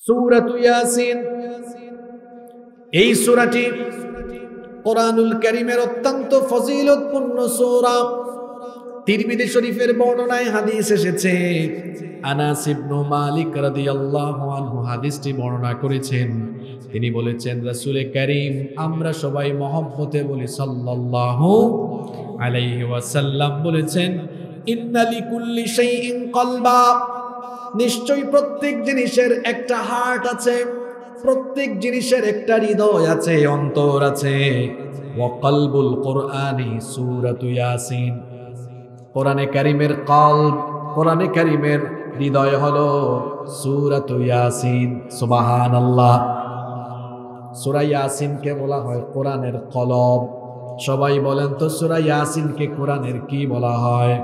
সূরাতু ইয়াসিন, এই সূরাটি কোরআনুল কারীমের অত্যন্ত ফজিলতপূর্ণ সূরা। তিরমিজি শরীফের বর্ণনায় হাদিস এসেছে, আনাস ইবনে মালিক রাদিয়াল্লাহু আনহু হাদিসটি বর্ণনা করেছেন। তিনি বলেছেন, রাসূল কারীম আমরা সবাই মহব্বতে বলি সাল্লাল্লাহু আলাইহি ওয়াসাল্লাম বলেছেন, ইন্না লিকুল্লি শাইইন কলবা, নিশ্চয়ই প্রত্যেক জিনিসের একটা হার্ট আছে, প্রত্যেক জিনিসের একটা হৃদয় আছে, অন্তর আছে। ওয়া কলবুল কুরআনি সূরাতু ইয়াসিন, কোরআনে কারীমের কলব, কোরআনে কারীমের হৃদয় হলো সূরাতু ইয়াসিন। সুবহানাল্লাহ। সূরা ইয়াসিনকে বলা হয় কোরআনের কলব। সবাই বলেন তো সূরা ইয়াসিনকে কোরআনের কি বলা হয়?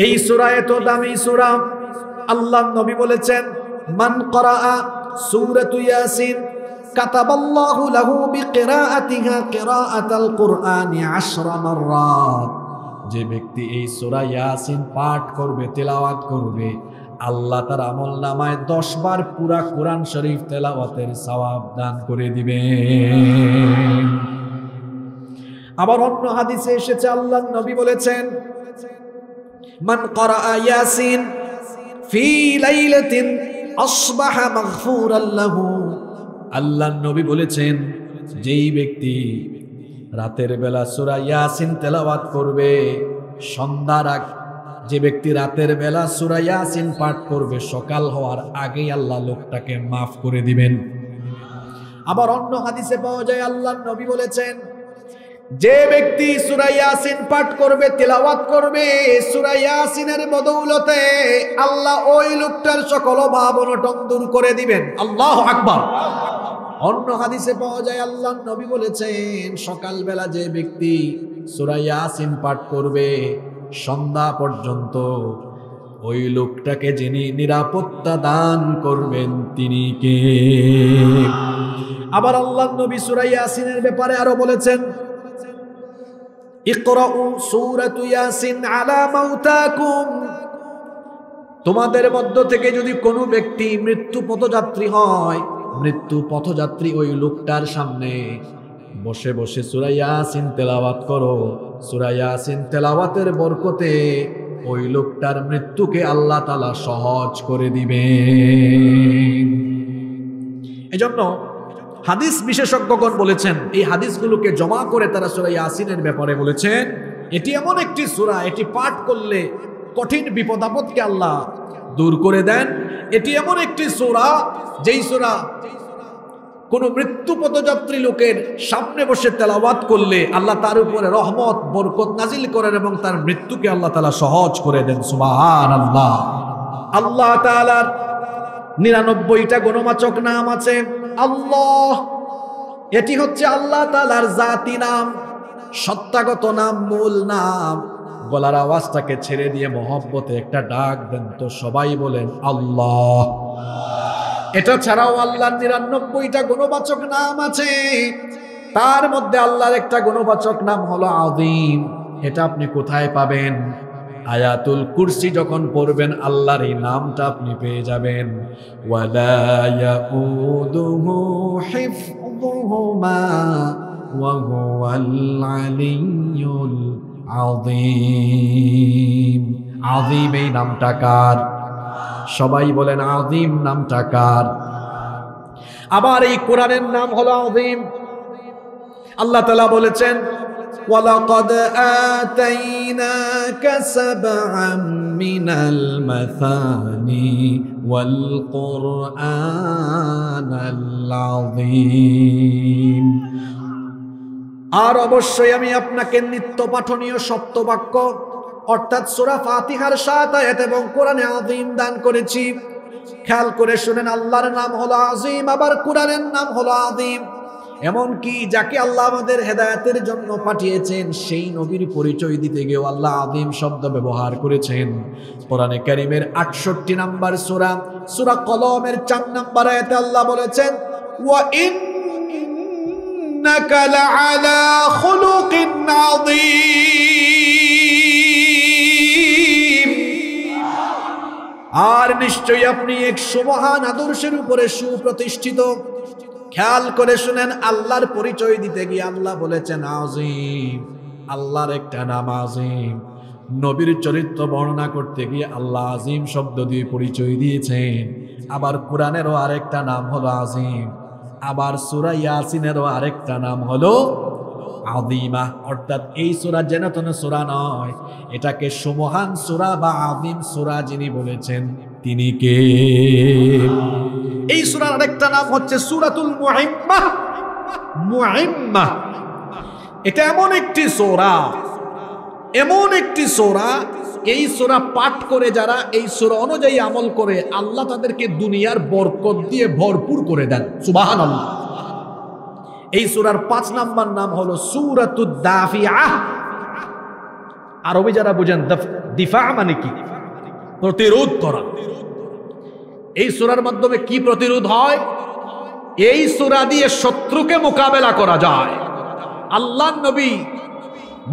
এই সূরা এত দামি সূরা, আল্লাহর নবী বলেছেন, মান ক্বরাআ সূরাতু ইয়াসিন কাতাবাল্লাহু লাহু বিকিরাআতিহা কিরাআতাল কুরআনি 10 মাররাত। যে ব্যক্তি এই সূরা ইয়াসিন পাঠ করবে, তেলাওয়াত করবে, আল্লাহ তার আমলনামায় 10 বার পুরা কোরআন শরীফ তেলাওয়াতের সওয়াব দান করে দিবেন। আবার অন্য হাদিসে এসেছে, আল্লাহর নবী বলেছেন, মান ক্বরাআ ইয়াসিন ফি লাইলাতিন আসবাহা মাগফুরান লাহু। আল্লাহর নবী বলেছেন, যেই ব্যক্তি রাতের বেলা সূরা ইয়াসিন তেলাওয়াত করবে, সন্ধ্যার আগ, যে ব্যক্তি রাতের বেলা সূরা ইয়াসিন পাঠ করবে, সকাল হওয়ার আগেই আল্লাহ লোকটাকে মাফ করে দিবেন। আবার অন্য হাদিসে পাওয়া যায়, আল্লাহর নবী বলেছেন, যে ব্যক্তি সূরা ইয়াসিন পাঠ করবে, তেলাওয়াত করবে, সূরা ইয়াসিনের বদৌলতে আল্লাহ ওই লোকটার সকল অভাব অনটন দূর করে দিবেন। আল্লাহু আকবার। অন্য হাদিসে পাওয়া যায়, আল্লাহর নবী বলেছেন, সকালবেলা যে ব্যক্তি সূরা ইয়াসিন পাঠ করবে, সন্ধ্যা পর্যন্ত ওই লোকটাকে যিনি নিরাপত্তা দান করবেন তিনি কে? আবার আল্লাহর নবী সূরা ইয়াসিনের ব্যাপারে আরো বলেছেন, ইকরাউ সূরাতু ইয়াসিন আলা মাউতাকুম। তোমাদের মধ্য থেকে যদি কোনো ব্যক্তি মৃত্যু পথযাত্রী হয়, মৃত্যু পথযাত্রী ওই লোকটার সামনে বসে বসে সূরা ইয়াসিন তেলাওয়াত করো। সূরা ইয়াসিন তেলাওয়াতের বরকতে ওই লোকটার মৃত্যুকে আল্লাহ তাআলা সহজ করে দিবেন। এজন্য হাদিস বিশেষজ্ঞগণ বলেছেন, এই হাদিসগুলোকে জমা করে তারা সূরা ইয়াসিনের ব্যাপারে বলেছেন, এটি এমন একটি সূরা, এটি পাঠ করলে কঠিন বিপদ আপদকে আল্লাহ দূর করে দেন। এটি এমন একটি সূরা, যেই সূরা কোন মৃত্যু পথযাত্রী লোকের সামনে বসে তেলাওয়াত করলে আল্লাহ তার উপরে রহমত বরকত নাজিল করেন এবং তার মৃত্যুকে আল্লাহ তাআলা সহজ করে দেন। সুবহানাল্লাহ। আল্লাহ তাআলার 99টা গুণবাচক নাম আছে। আল্লাহ, এটি হচ্ছে আল্লাহ তাআলার জাতি নাম, সত্তাগত নাম, মূল নাম। গলার আওয়াজটাকে ছেড়ে দিয়ে মহব্বতে একটা ডাক দেন তো, সবাই বলেন আল্লাহ। এটা ছাড়াও আল্লাহর 99টা গুণবাচক নাম আছে। তার মধ্যে আল্লাহর একটা গুণবাচক নাম হলো আযীম। এটা আপনি কোথায় পাবেন? আয়াতুল কুরসি যখন পড়বেন, আল্লাহর এই নামটা আপনি পেয়ে যাবেন। ওয়ালা ইয়াউদুহু হিফযুহুমা ওয়া হুয়াল আলিয়্যুল আযীম। আযীম এই নামটা কার? সবাই বলেন আযীম নামটা কার? আবার এই কোরআনের নাম হলো আযীম। আল্লাহ তাআলা বলেছেন, ওয়ালাকাদ আতাইনাকা সাবআম মিনাল মাসানি ওয়াল কুরআনাল আযীম। আর অবশ্যই আমি আপনাকে নিত্য পাঠনীয় সপ্তবাক্য অর্থাৎ সূরা ফাতিহার 7 আয়াত এবং কোরআনে আযীম দান করেছি। খেয়াল করে শুনেন, আল্লাহর নাম হলো আযীম, আবার কোরআনের নাম হলো আযীম। এমন কি যাকে আল্লাহ আমাদের হেদায়েতের জন্য পাঠিয়েছেন, সেই নবীর পরিচয় দিতে গিয়েও আল্লাহ আযীম শব্দ ব্যবহার করেছেন। কোরআনে কারীমের 68 নম্বর সূরা, সূরা কলমের 4 নম্বর আয়াতে আল্লাহ বলেছেন, ওয়া ইন্নাকা লাআলা খুলুকিন আযীম। আর নিশ্চয়ই আপনি এক সুমহান আদর্শের উপরে সুপ্রতিষ্ঠিত। খেয়াল করে শুনেন, আল্লাহর পরিচয় দিতে গিয়ে আল্লাহ বলেছেন আজিম, আল্লাহর একটা নাম আজিম। নবীর চরিত্র বর্ণনা করতে গিয়ে আল্লাহ আজিম শব্দ দিয়ে পরিচয় দিয়েছেন। আবার কোরআনেরও আরেকটা নাম হলো আজিম, আবার সূরা ইয়াসিনেরও আরেকটা নাম হলো আযীমা। অর্থাৎ এই সূরা যেন তেন সূরা নয়, এটাকে সুমহান সূরা বা আযীম সূরা যিনি বলেছেন তিনি কে? এই সূরার আরেকটা নাম হচ্ছে সূরাতুল মুহিম্মাহ। মুহিম্মাহ এটা এমন একটি সূরা, এমন একটি সূরা, এই সূরা পাঠ করে যারা এই সূরা অনুযায়ী আমল করে আল্লাহ তাদেরকে দুনিয়ার বরকত দিয়ে ভরপুর করে দেন। সুবহানাল্লাহ। এই সূরার 5 নাম্বার নাম হলো সূরাতুদ দাফিআহ। আরবি যারা বুঝেন, দিফা মানে কি? প্রতিরোধ করা। এই সূরার মাধ্যমে কি প্রতিরোধ হয়? এই সূরা দিয়ে শত্রুকে মোকাবেলা করা যায়। আল্লাহর নবী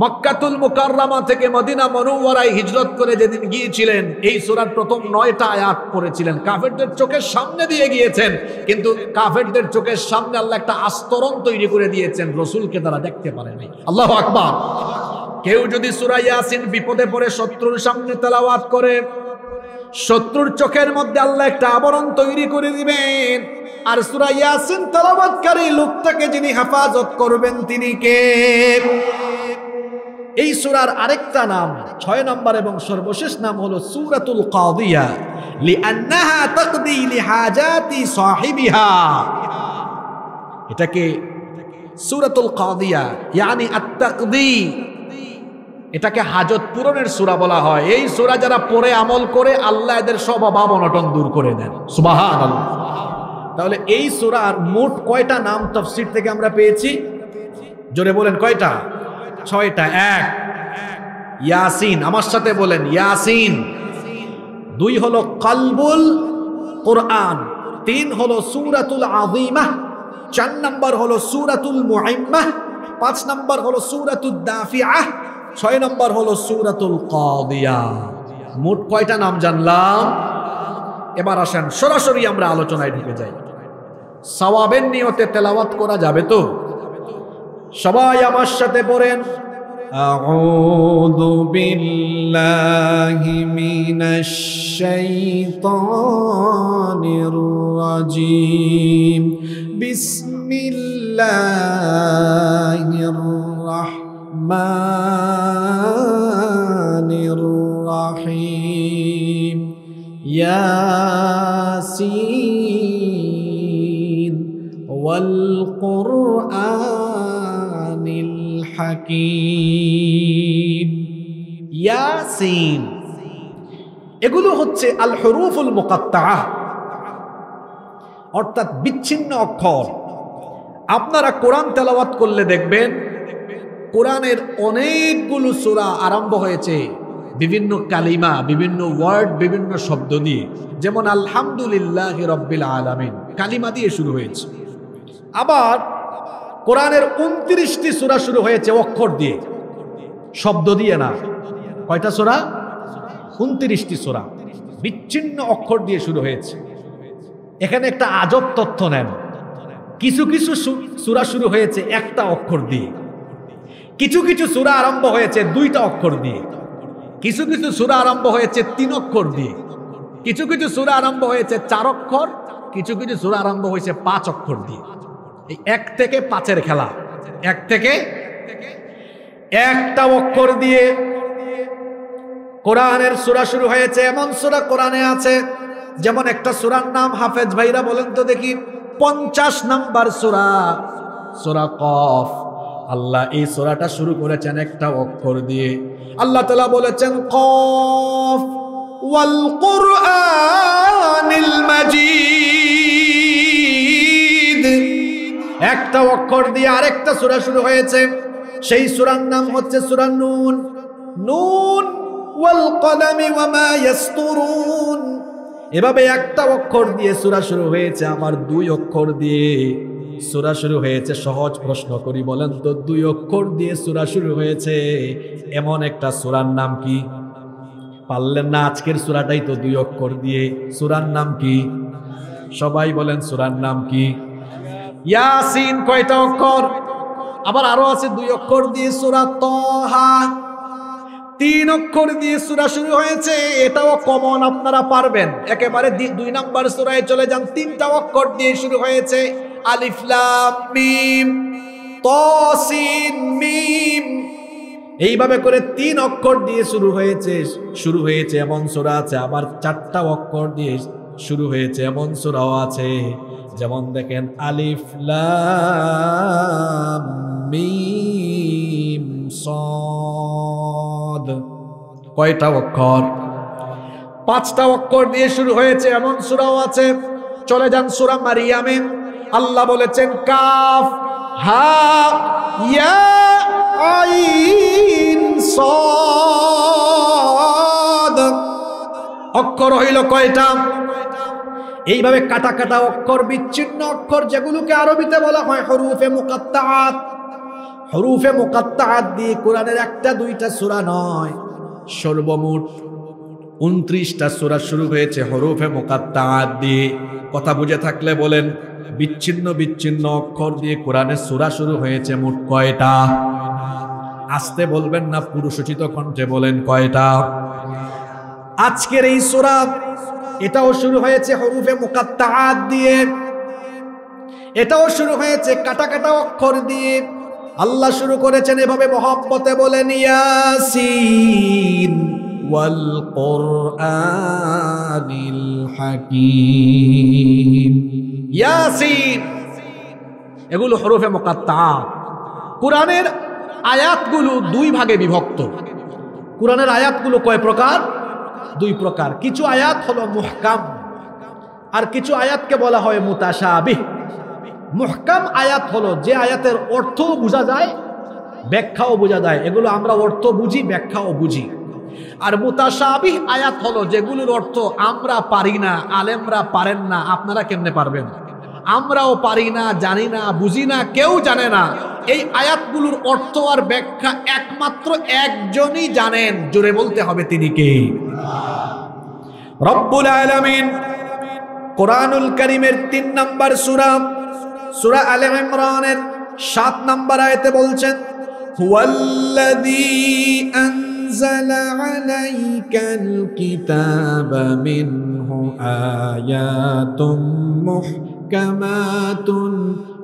মক্কাতুল মুকাররমা থেকে মদিনা মুনাওয়ারায় হিজরত করে যেদিন গিয়েছিলেন, এই সূরার প্রথম 9টা আয়াত পড়েছিলেন। কাফেরদের চোখের সামনে দিয়ে গিয়েছেন, কিন্তু কাফেরদের চোখের সামনে আল্লাহ একটা আস্তরণ তৈরি করে দিয়েছেন, রাসূলকে তারা দেখতে পারে নাই। আল্লাহু আকবার। কেউ যদি সূরা ইয়াসিন বিপদে পড়ে শত্রুর সামনে তেলাওয়াত করে, শত্রুর চোখের মধ্যে আল্লাহ একটা আবরণ তৈরি করে দিবেন। আর সূরা ইয়াসিন তেলাওয়াতকারী লোকটাকে যিনি হেফাজত করবেন তিনি কে? এই সূরার আরেকটা নাম 6 নম্বর এবং সর্বশেষ নাম হলো সূরাতুল কাদিয়া, লিআন্নাহা তাকদি লিহাজাতি সাহিবিহা। এটাকে সূরাতুল কাদিয়া ইয়ানি আত-তাকদি, এটাকে হাজত পূরণের সূরা বলা হয়। এই সূরা যারা পড়ে আমল করে আল্লাহ এদের সব অভাব অনটন দূর করে দেন। সুবহানাল্লাহ। তাহলে এই সূরার মোট কয়টা নাম তাফসীর থেকে আমরা পেয়েছি? জোরে বলেন কয়টা? 6টা। 1 ইয়াসিন, আমার সাথে বলেন ইয়াসিন। 2 হলো কলবুল কোরআন। 3 হলো সূরাতুল আযীমাহ। 4 নম্বর হলো সূরাতুল মুহিম্মাহ। 5 নম্বর হলো সূরাতুদ দাফিআহ। 6 নম্বর হলো সূরাতুল কাদিয়া। মোট কয়টা নাম জানলাম? এবার আসেন সরাসরি আমরা আলোচনায় ঢুকে যাই। সওয়াবের নিয়তে তেলাওয়াত করা যাবে তো? সবাই আমার সাথে পড়েন, আউযু বিল্লাহি মিনাশ শাইতানির রাজীম, বিসমিল্লাহির রাহমানির রাহিম, ইয়াসিন ওয়াল কুরআনিল হাকীম। ইয়াসিন এগুলো হচ্ছে আল হুরুফুল মুকাত্তাআহ, অর্থাৎ বিচ্ছিন্ন অক্ষর। আপনারা কোরআন তেলাওয়াত করলে দেখবেন কোরআনের অনেকগুলো সূরা আরম্ভ হয়েছে বিভিন্ন কালিমা, বিভিন্ন ওয়ার্ড, বিভিন্ন শব্দ দিয়ে। যেমন আলহামদুলিল্লাহি রাব্বিল আলামিন কালিমা দিয়ে শুরু হয়েছে। আবার কোরআনের 29টি সূরা শুরু হয়েছে অক্ষর দিয়ে, শব্দ দিয়ে না। কয়টা সূরা? 29টি সূরা বিচ্ছিন্ন অক্ষর দিয়ে শুরু হয়েছে। এখানে একটা আজব তথ্য নেন, কিছু কিছু সূরা শুরু হয়েছে একটা অক্ষর দিয়ে, কিছু কিছু সূরা আরম্ভ হয়েছে 2টা অক্ষর দিয়ে, কিছু কিছু সূরা আরম্ভ হয়েছে 3 অক্ষর দিয়ে, কিছু কিছু সূরা আরম্ভ হয়েছে 4 অক্ষর, কিছু কিছু সূরা আরম্ভ হয়েছে 5 অক্ষর দিয়ে। এই 1 থেকে 5-এর খেলা। 1 থেকে একটা অক্ষর দিয়ে কোরআনের সূরা শুরু হয়েছে। এমন সূরা কোরআনে আছে, যেমন একটা সূরার নাম হাফেজ ভাইরা বলেন তো দেখি, 50 নাম্বার সূরা, সূরা কফ। আল্লাহ এই সূরাটা শুরু করেছেন একটা অক্ষর দিয়ে। আল্লাহ তাআলা বলেছেন কফ ওয়াল কুরআনিল মাজিদ। একটা অক্ষর দিয়ে আরেকটা সূরা শুরু হয়েছে, সেই সূরার নাম হচ্ছে সূরা নুন। নুন ওয়াল কলামি ওয়া মা ইয়াসতুরুন। এভাবে একটা অক্ষর দিয়ে সূরা শুরু হয়েছে, আবার 2 অক্ষর দিয়ে সূরা শুরু হয়েছে। সহজ প্রশ্ন করি, বলেন তো 2 অক্ষর দিয়ে সূরা শুরু হয়েছে এমন একটা সূরার নাম কি? পারলেন না, আজকের সূরাটাই তো 2 অক্ষর দিয়ে। সূরার নাম কি? সবাই বলেন সূরার নাম কি? ইয়াসিন কয়টা অক্ষর? আবার আরো আছে 2 অক্ষর দিয়ে সূরা তাহা। 3 অক্ষর দিয়ে সূরা শুরু হয়েছে, এটাও কমন, আপনারা পারবেন। একেবারে 2 নাম্বার সূরায় চলে যান, 3টা অক্ষর দিয়ে শুরু হয়েছে, আলিফ লাম মিম তা সিন মিম। এইভাবে করে 3 অক্ষর দিয়ে শুরু হয়েছে এমন সূরা আছে, আবার 4টা অক্ষর দিয়ে শুরু হয়েছে এমন সূরাও আছে। যেমন দেখেন আলিফ লাম মিম সাদ, কয়টা অক্ষর? 5টা অক্ষর দিয়ে শুরু হয়েছে এমন সূরাও আছে। চলে যান সূরা মারিয়ামে, আল্লাহ বলেছেন কাফ হা ইয়া আইন সাদ, অক্ষর হইল কয়টা? এইভাবে কাটা কাটা অক্ষর, বিচ্ছিন্ন অক্ষর, যেগুলোকে আরবিতে বলা হয় হরুফে মুকাত্তাআত। হরুফে মুকাত্তাআত দিয়ে কোরআনের 1টা 2টা সূরা নয়, সর্বমোট 29টা সূরা শুরু হয়েছে হরুফে মুকাত্তাআত দিয়ে। কথা বুঝে থাকলে বলেন, বিচ্ছিন্ন বিচ্ছিন্ন অক্ষর দিয়ে কোরআনের সূরা শুরু হয়েছে মোট কয়টা? আস্তে বলবেন না, পুরুষোচিত কণ্ঠে বলেন কয়টা? আজকের এই সূরা এটাও শুরু হয়েছে হরুফে মুকাত্তাআত দিয়ে, এটাও শুরু হয়েছে কাটা কাটা অক্ষর দিয়ে। আল্লাহ শুরু করেছেন এভাবে মহব্বতে, বলেন ইয়াসিন ওয়াল কুরআনিল হাকীম। ইয়াসিন, এগুলো হরুফে মুকাত্তাআত। কোরআনের আয়াতগুলো 2 ভাগে বিভক্ত। কোরআনের আয়াতগুলো কয় প্রকার? 2 প্রকার। কিছু আয়াত হলো মুহকাম, আর কিছু আয়াতকে বলা হয় মুতাশাবিহ। মুহকাম আয়াত হলো যে আয়াতের অর্থও বোঝা যায়, ব্যাখ্যাও বোঝা যায়, এগুলো আমরা অর্থ বুঝি, ব্যাখ্যাও বুঝি। আর মুতাশাবিহ আয়াত হলো যেগুলোর অর্থ আমরা পারি না, আলেমরা পারেন না, আপনারা কেমনে পারবেন? আমরাও পারি না, জানি না, বুঝি না, কেউ জানে না। এই আয়াতগুলোর অর্থ আর ব্যাখ্যা একমাত্র একজনই জানেন, জোরে বলতে হবে তিনি কে? রব্বুল আলামিন কোরআনুল কারীমের 3 নাম্বার সূরা, সূরা আলে ইমরানের 7 নাম্বার আয়াতে বলছেন হুয়াল্লাযী আনজালা আলাইকাল কিতাবা মিনহু আয়াতুম মুহকামাতুন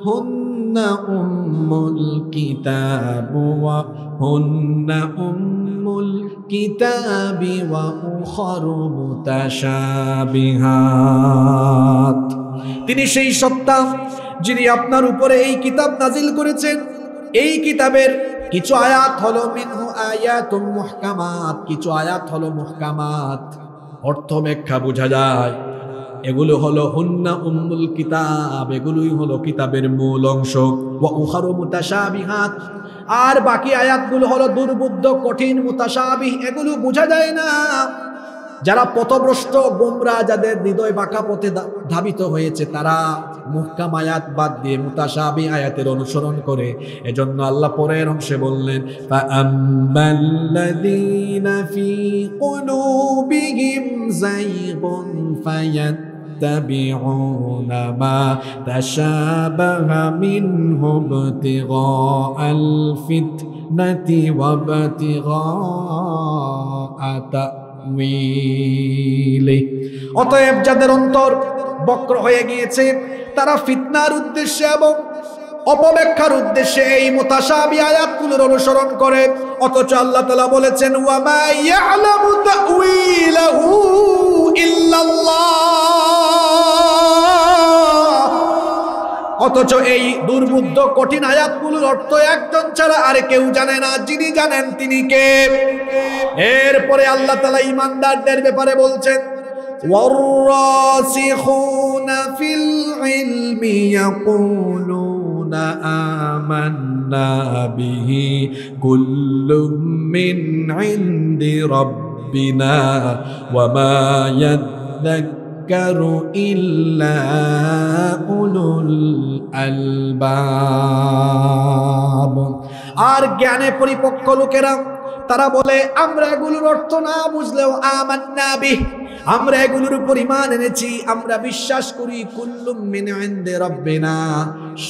হুন্না উম্মুল কিতাবু ওয়া হুন্না উম্মুল কিতাবি ওয়া উখারু মুতাশাবিহাত। তিনি সেই সত্তা যিনি আপনার উপরে এই কিতাব নাজিল করেছেন। এই কিতাবের কিছু আয়াত হলো মিনহু আয়াতুম মুহকামাত, কিছু আয়াত হলো মুহকামাত, অর্থ ব্যাখ্যা বোঝা যায়। এগুলো হলো হুন্না উম্মুল কিতাব, এগুলোই হলো কিতাবের মূল অংশ। ওয়া উখারু মুতাশাবিহাত, আর বাকি আয়াতগুলো হলো দুর্বোধ্য, কঠিন, মুতাশাবিহ, এগুলো বোঝা যায় না। যারা পথভ্রষ্ট, গোমরা, যাদের হৃদয় বাঁকা পথে ধাবিত হয়েছে, তারা মুহকাম আয়াত বাদ দিয়ে মুতাশাবিহ আয়াতের অনুসরণ করে। এজন্য আল্লাহ পরের অংশে বললেন ফাআম্মাল্লাযীনা ফী কুলুবিহিম যায়গুন ফায়াত্তাবিউনা মা তাশাবাহা মিনহু ইবতিগাআল ফিতনাতি ওয়া ইবতিগাআ। অতএব যাদের অন্তর বক্র হয়ে গিয়েছে, তারা ফিতনার উদ্দেশ্যে এবং অপব্যাখ্যার উদ্দেশ্যে এই মুতাশাবিহ আয়াতগুলোর অনুসরণ করে। অথচ আল্লাহ তাআলা বলেছেন ওয়া মা ইয়ালামু তাউইলাহু ইল্লাল্লাহ। অথচ এই দুর্বোধ্য কঠিন আয়াতগুলোর অর্থ একজন ছাড়া আর কেউ জানে না, যিনি জানেন তিনি কে? এরপরে আল্লাহ তাআলা ঈমানদারদের ব্যাপারে বলছেন ওয়ার-রাসিখুনা ফিল ইলমি ইয়াকুলুনা আমান্না বিহি কুল্লুম মিন ইনদি রাব্বিনা ওয়া মা ইয়াযাক্কারু ইল্লা উলুল আলবাব। আর জ্ঞানে পরিপক্ক লোকেরা তারা বলে আমরা এগুলোর অর্থ না বুঝলেও আমান্না বিহ, আমরা এগুলোর উপর ঈমান এনেছি, আমরা বিশ্বাস করি কুল্লুম মিন ইনদি রাব্বিনা,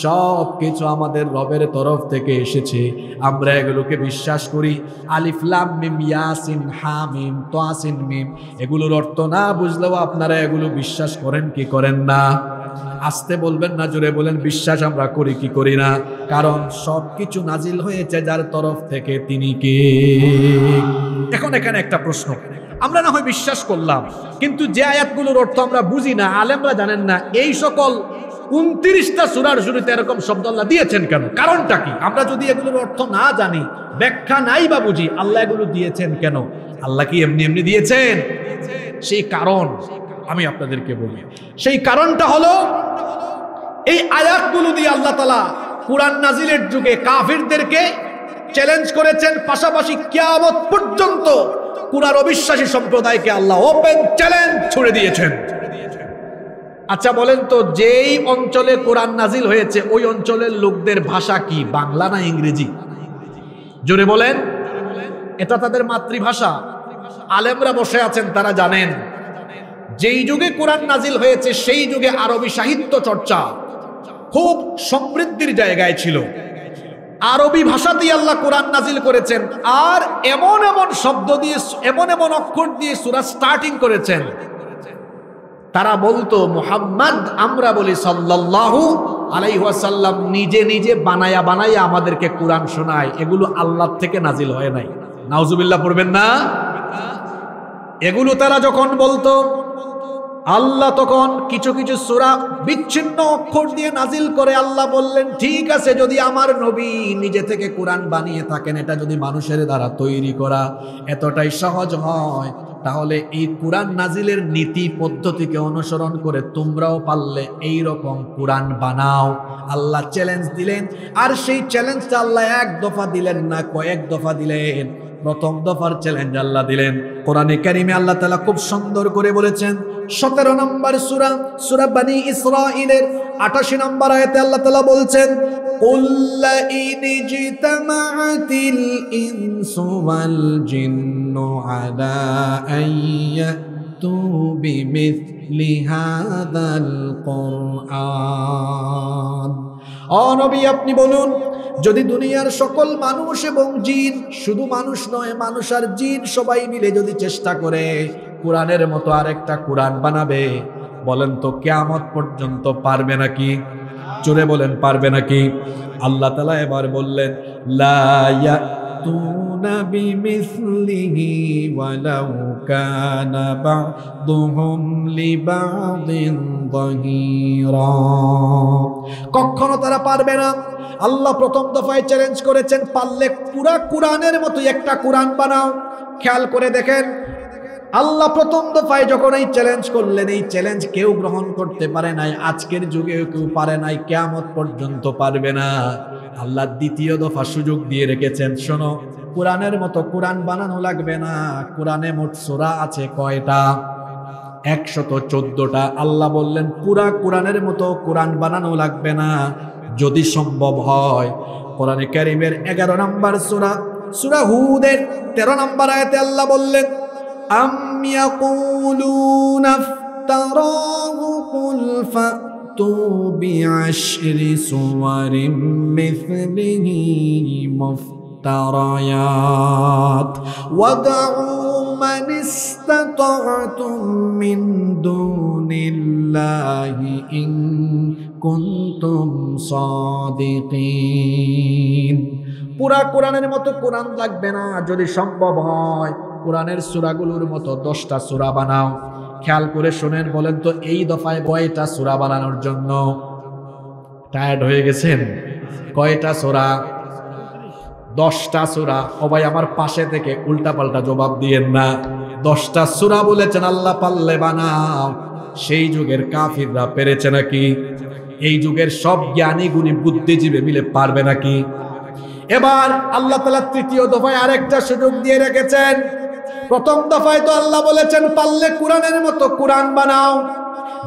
সব কিছু আমাদের রবের তরফ থেকে এসেছে, আমরা এগুলোকে বিশ্বাস করি। আলিফ লাম মিম ইয়াসিন হামিম তাসিন মিম, এগুলোর অর্থ না বুঝলেও আপনারা এগুলো বিশ্বাস করেন কি করেন না? আসতে বলবেন না, জোরে বলেন বিশ্বাস আমরা করি কি করি না? কারণ সব কিছু নাজিল হয়েছে যার তরফ থেকে, তিনি কে? এখন এখানে একটা প্রশ্ন, আমরা না হয় বিশ্বাস করলাম, কিন্তু যে আয়াতগুলোর অর্থ আমরা বুঝি না, আলেমরা জানেন না, এই সকল 29টা সূরার শুরুতে এরকম শব্দ আল্লাহ দিয়েছেন কেন? কারণটা কি? আমরা যদি এগুলোর অর্থ না জানি, ব্যাখ্যা নাই বা বুঝি, আল্লাহ এগুলো দিয়েছেন কেন? আল্লাহ কি এমনি এমনি দিয়েছেন? সেই কারণ আমি আপনাদেরকে বলি। সেই কারণটা হলো, এই আয়াতগুলো দিয়ে আল্লাহ তাআলা কুরআন নাজিলের যুগে কাফিরদেরকে চ্যালেঞ্জ করেছেন, পাশাপাশি কিয়ামত পর্যন্ত কুরআন অবিশ্বাসী সম্প্রদায়কে আল্লাহ ওপেন চ্যালেঞ্জ ছুড়ে দিয়েছেন। আচ্ছা বলেন তো, যেই অঞ্চলে কোরআন নাজিল হয়েছে ওই অঞ্চলের লোকদের ভাষা কি, বাংলা না ইংরেজি? জোরে বলেন। এটা তাদের মাতৃভাষা। আলেমরা বসে আছেন, তারা জানেন যেই যুগে কোরআন নাজিল হয়েছে সেই যুগে আরবি সাহিত্য চর্চা খুব সমৃদ্ধির জায়গায় ছিল। আরবি ভাষাতেই আল্লাহ কোরআন নাজিল করেছেন, আর এমন এমন শব্দ দিয়ে, এমন এমন অক্ষর দিয়ে সূরা স্টার্টিং করেছেন, তারা বলতো মুহাম্মদ, আমরা বলি সাল্লাল্লাহু আলাইহি ওয়াসাল্লাম নিজে নিজে বানায়া বানায়া আমাদেরকে কোরআন শোনায়, এগুলো আল্লাহ থেকে নাজিল হয় নাই। নাউজুবিল্লাহ পড়বেন না? এগুলো তারা যখন বলতো, আল্লাহ তখন কিছু কিছু সূরা বিচ্ছিন্ন অক্ষর দিয়ে নাজিল করে। আল্লাহ বললেন, ঠিক আছে, যদি আমার নবী নিজে থেকে কোরআন বানিয়ে থাকেন, এটা যদি মানুষের দ্বারা তৈরি করা এতটাই সহজ হয়, তাহলে এই কোরআন নাজিলের নীতি পদ্ধতিকে অনুসরণ করে তোমরাও পারলে এই রকম কোরআন বানাও। আল্লাহ চ্যালেঞ্জ দিলেন, আর সেই চ্যালেঞ্জটা আল্লাহ এক দফা দিলেন না, কয়েক দফা দিলেন। প্রথম দফার চ্যালেঞ্জ আল্লাহ দিলেন কোরআনে কারিমে। আল্লাহ তাআলা খুব সুন্দর করে বলেছেন, 17 নম্বর সূরা, সূরা বনি ইসরাঈলের 88 নম্বর আয়াতে আল্লাহ তাআলা বলছেন, কুল লা ইন জিতামাআতিল ইনসু ওয়াল জিন্নু আলা আইয়াতু বিমিথলি হাযাল কুরআন। ও নবী, আপনি বলুন, যদি দুনিয়ার সকল মানুষ এবং জিন, শুধু মানুষ নয়, মানুষ আর জিন সবাই মিলে যদি চেষ্টা করে কোরআনের মতো আরেকটা কোরআন বানাবে, বলেন তো কিয়ামত পর্যন্ত পারবে নাকি? জোরে বলেন, পারবে নাকি? আল্লাহ তাআলা এবার বললেন, লা ইয়াতুনা বিমিসলিহি ওয়ালাউ কানা বা'দুহুম লিবা'দিন যাহিরা। কখনো তারা পারবে না। আল্লাহ প্রথম দফায় চ্যালেঞ্জ করেছেন, পারলে পুরা কোরআনের মতো একটা কোরআন বানাও। খেয়াল করে দেখেন, আল্লাহ প্রথম দফায় যখন এই চ্যালেঞ্জ করলেন, এই চ্যালেঞ্জ কেউ গ্রহণ করতে পারে নাই, আজকের যুগেও কেউ পারে নাই, কিয়ামত পর্যন্ত পারবে না। আল্লাহ দ্বিতীয় দফা সুযোগ দিয়ে রেখেছেন, শোনো, কোরআনের মতো কোরআন বানানো লাগবে না। কোরআনে মোট সূরা আছে কয়টা? 114টা। আল্লাহ বললেন, পুরা কোরআনের মতো কোরআন বানানো লাগবে না। যদি সম্ভব হয়, কোরআনে কারীমের 11 নম্বর সূরা, সূরা হুদের 13 নম্বর আয়াতে আল্লাহ বললেন, আম ইয়াকুলুনা ইফতারাহু কুল ফাতু বিআশরি সুওয়ারিম মিথলিহি মুফতারায়াত ওয়াদউ মান ইসতাতা'তুম মিন দুনিল্লাহি ইন কুনতুম সাদিকিন। পুরা কোরআনের মতো কোরআন লাগবে না। যদি সম্ভব হয়, কোরআনের সূরাগুলোর মতো 10টা সূরা বানাও। খেয়াল করে শুনেন, বলেন তো এই দফায় কয়টা সূরা বানানোর জন্য টায়ার্ড হয়ে গেছেন? কয়টা সূরা? 10টা সূরা। ও ভাই, আমার পাশে থেকে উল্টাপাল্টা জবাব দিয়েন না। 10টা সূরা বলেছেন আল্লাহ, পারলে বানাও। সেই যুগের কাফিররা পেরেছে নাকি? এই যুগের সব জ্ঞানী গুণী বুদ্ধিজীবী মিলে পারবে নাকি? এবার আল্লাহ তাআলা তৃতীয় দফায় আরেকটা সুযোগ দিয়ে রেখেছেন। প্রথম দফায় তো আল্লাহ বলেছেন পারলে কোরআনের মতো কোরআন বানাও।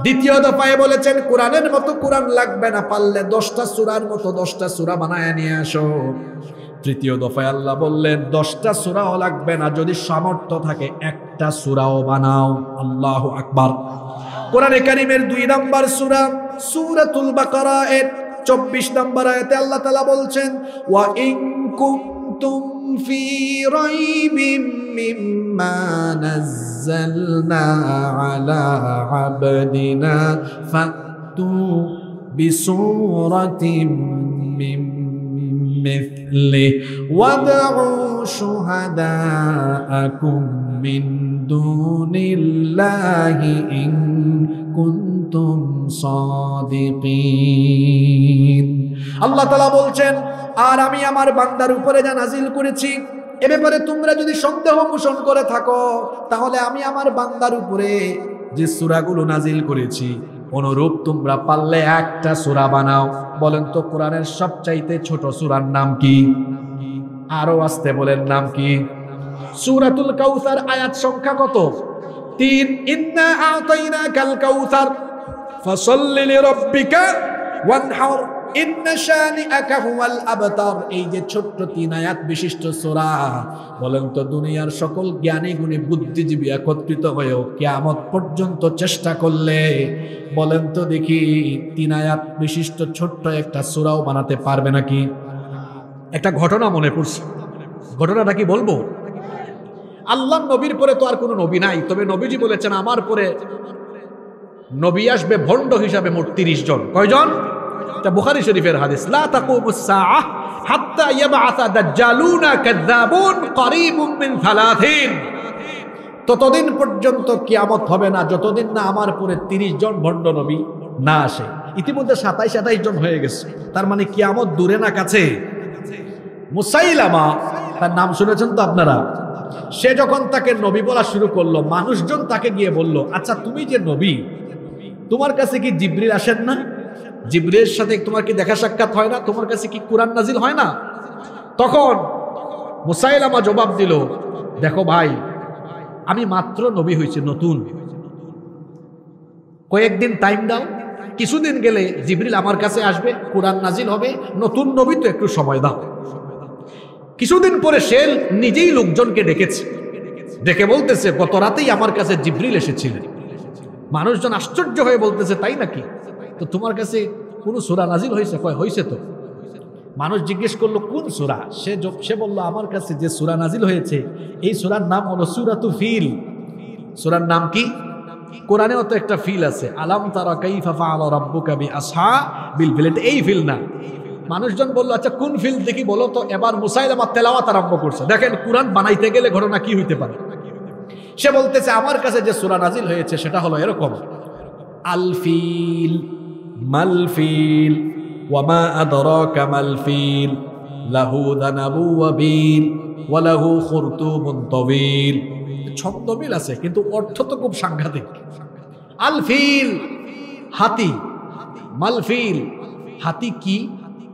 দ্বিতীয় দফায় বলেছেন কোরআনের মতো কোরআন লাগবে না, পারলে 10টা সূরার মতো 10টা সূরা বানায় নিয়ে আসো। তৃতীয় দফায় আল্লাহ বললেন 10টা সূরাও লাগবে না, যদি সামর্থ্য থাকে একটা সূরাও বানাও। আল্লাহু আকবার। কোরআনে কারীমের 2 নম্বর সূরা সূরাতুল বাকারা এর 24 নম্বর আয়াতে আল্লাহ তাআলা বলছেন, ওয়া ইন কুনতুম ফি রাইবিম মিম্মা নাযালনা আলা আবদিনা ফাতু বিসূরাতিম মিন মিথলিহি ওয়াদউ শুহাদাআকুম মিন দুনিল্লাহি ইন কুনতুম সাদিকিন। আল্লাহ তাআলা বলছেন, আর আমি আমার বান্দার উপরে যা নাজিল করেছি এ ব্যাপারে তোমরা যদি সন্দেহ পোষণ করে থাকো, তাহলে আমি আমার বান্দার উপরে যে সূরাগুলো নাজিল করেছি অনুরূপ তোমরা পারলে একটা সূরা বানাও। বলেন তো কোরআনের সবচাইতে ছোট সূরার নাম কি? আরো আস্তে বলেন, নাম কি? সূরাতুল কাউসার। আয়াত সংখ্যা কত? 3। ইন্না আ'তাইনাকাল কাউসার ফাসাল্লি লিরাব্বিকা ওয়ানহার ইন্না শানিআকা হুয়াল আবতার। এই যে ছোট্ট 3 আয়াত বিশিষ্ট সূরা, বলেন তো দুনিয়ার সকল জ্ঞানী গুণী বুদ্ধিজীবী একত্রিত হয়েও কিয়ামত পর্যন্ত চেষ্টা করলে বলেন তো দেখি 3 আয়াত বিশিষ্ট ছোট্ট একটা সূরাও বানাতে পারবে নাকি? একটা ঘটনা মনে পড়ছে, ঘটনাটা কি বলবো? আল্লাহর নবীর পরে তো আর কোনো নবী নাই, তবে নবীজি বলেছেন আমার পরে নবী আসবে ভণ্ড হিসাবে মোট 30 জন। কয়জন? এটা বুখারী শরীফের হাদিস। লা তাকুমুস সাআহ হাত্তা ইয়াবআসা দাজ্জালুনা কাযাবুন করিবুম মিন 30। ততদিন পর্যন্ত কিয়ামত হবে না যতদিন না আমার পরে 30 জন ভণ্ড নবী না আসে। ইতিমধ্যে 27-28 জন হয়ে গেছে, তার মানে কিয়ামত দূরে না কাছে? মুসাইলামা, তার নাম শুনেছেন তো আপনারা? সে যখন তাকে নবী বলা শুরু করলো, মানুষজন তাকে গিয়ে বলল, আচ্ছা তুমি যে নবী, তোমার কাছে কি জিবরিল আসেন না? জিবরিলের সাথে তোমার কি দেখা সাক্ষাৎ হয় না? তোমার কাছে কি কুরআন নাজিল হয় না? তখন মুসাইলামা জবাব দিল, দেখো ভাই, আমি মাত্র নবী হয়েছি, নতুন, কয়েকদিন টাইম দাও, কিছুদিন গেলে জিবরিল আমার কাছে আসবে, কুরআন নাজিল হবে, নতুন নবী তো একটু সময় দাও। কিছুদিন পরে সে নিজেই লোকজনকে ডেকেছে, ডেকে বলতেছে গত রাতেই আমার কাছে জিবরিল এসেছিলেন। মানুষজন আশ্চর্য হয়ে বলতেছে, তাই নাকি? তো তোমার কাছে কোন সূরা নাজিল হয়েছে? কয় হয়েছে তো। মানুষ জিজ্ঞেস করলো কোন সূরা? সে বলল আমার কাছে যে সূরা নাজিল হয়েছে এই সূরার নাম হলো সূরাতু ফিল। সূরার নাম কি? কোরআনেও তো একটা ফিল আছে, আলাম তারা কাইফা ফাআলা রাব্বুকা বিআসহাবিল ফিল, এই ফিল না। মানুষজন বলল আচ্ছা কোন ফিল দেখি বলো তো। এবার মুসাইলামা তেলাওয়াত আরম্ভ করছে। দেখেন কোরআন বানাইতে গেলে ঘটনা কি হইতে পারে। সে বলতেছে আমার কাছে যে সূরা নাজিল হয়েছে সেটা হলো এরকম, আল ফিল মাল ফিল ওয়া মা আদরাকা মাল ফিল লাহু দানাবু ওয়া বিল ওয়া লাহু খুরতুমুন তাওয়িল। ছন্দ মিল আছে কিন্তু অর্থ তো খুব সাংঘাতিক। আল ফিল হাতি, মাল ফিল হাতি কি,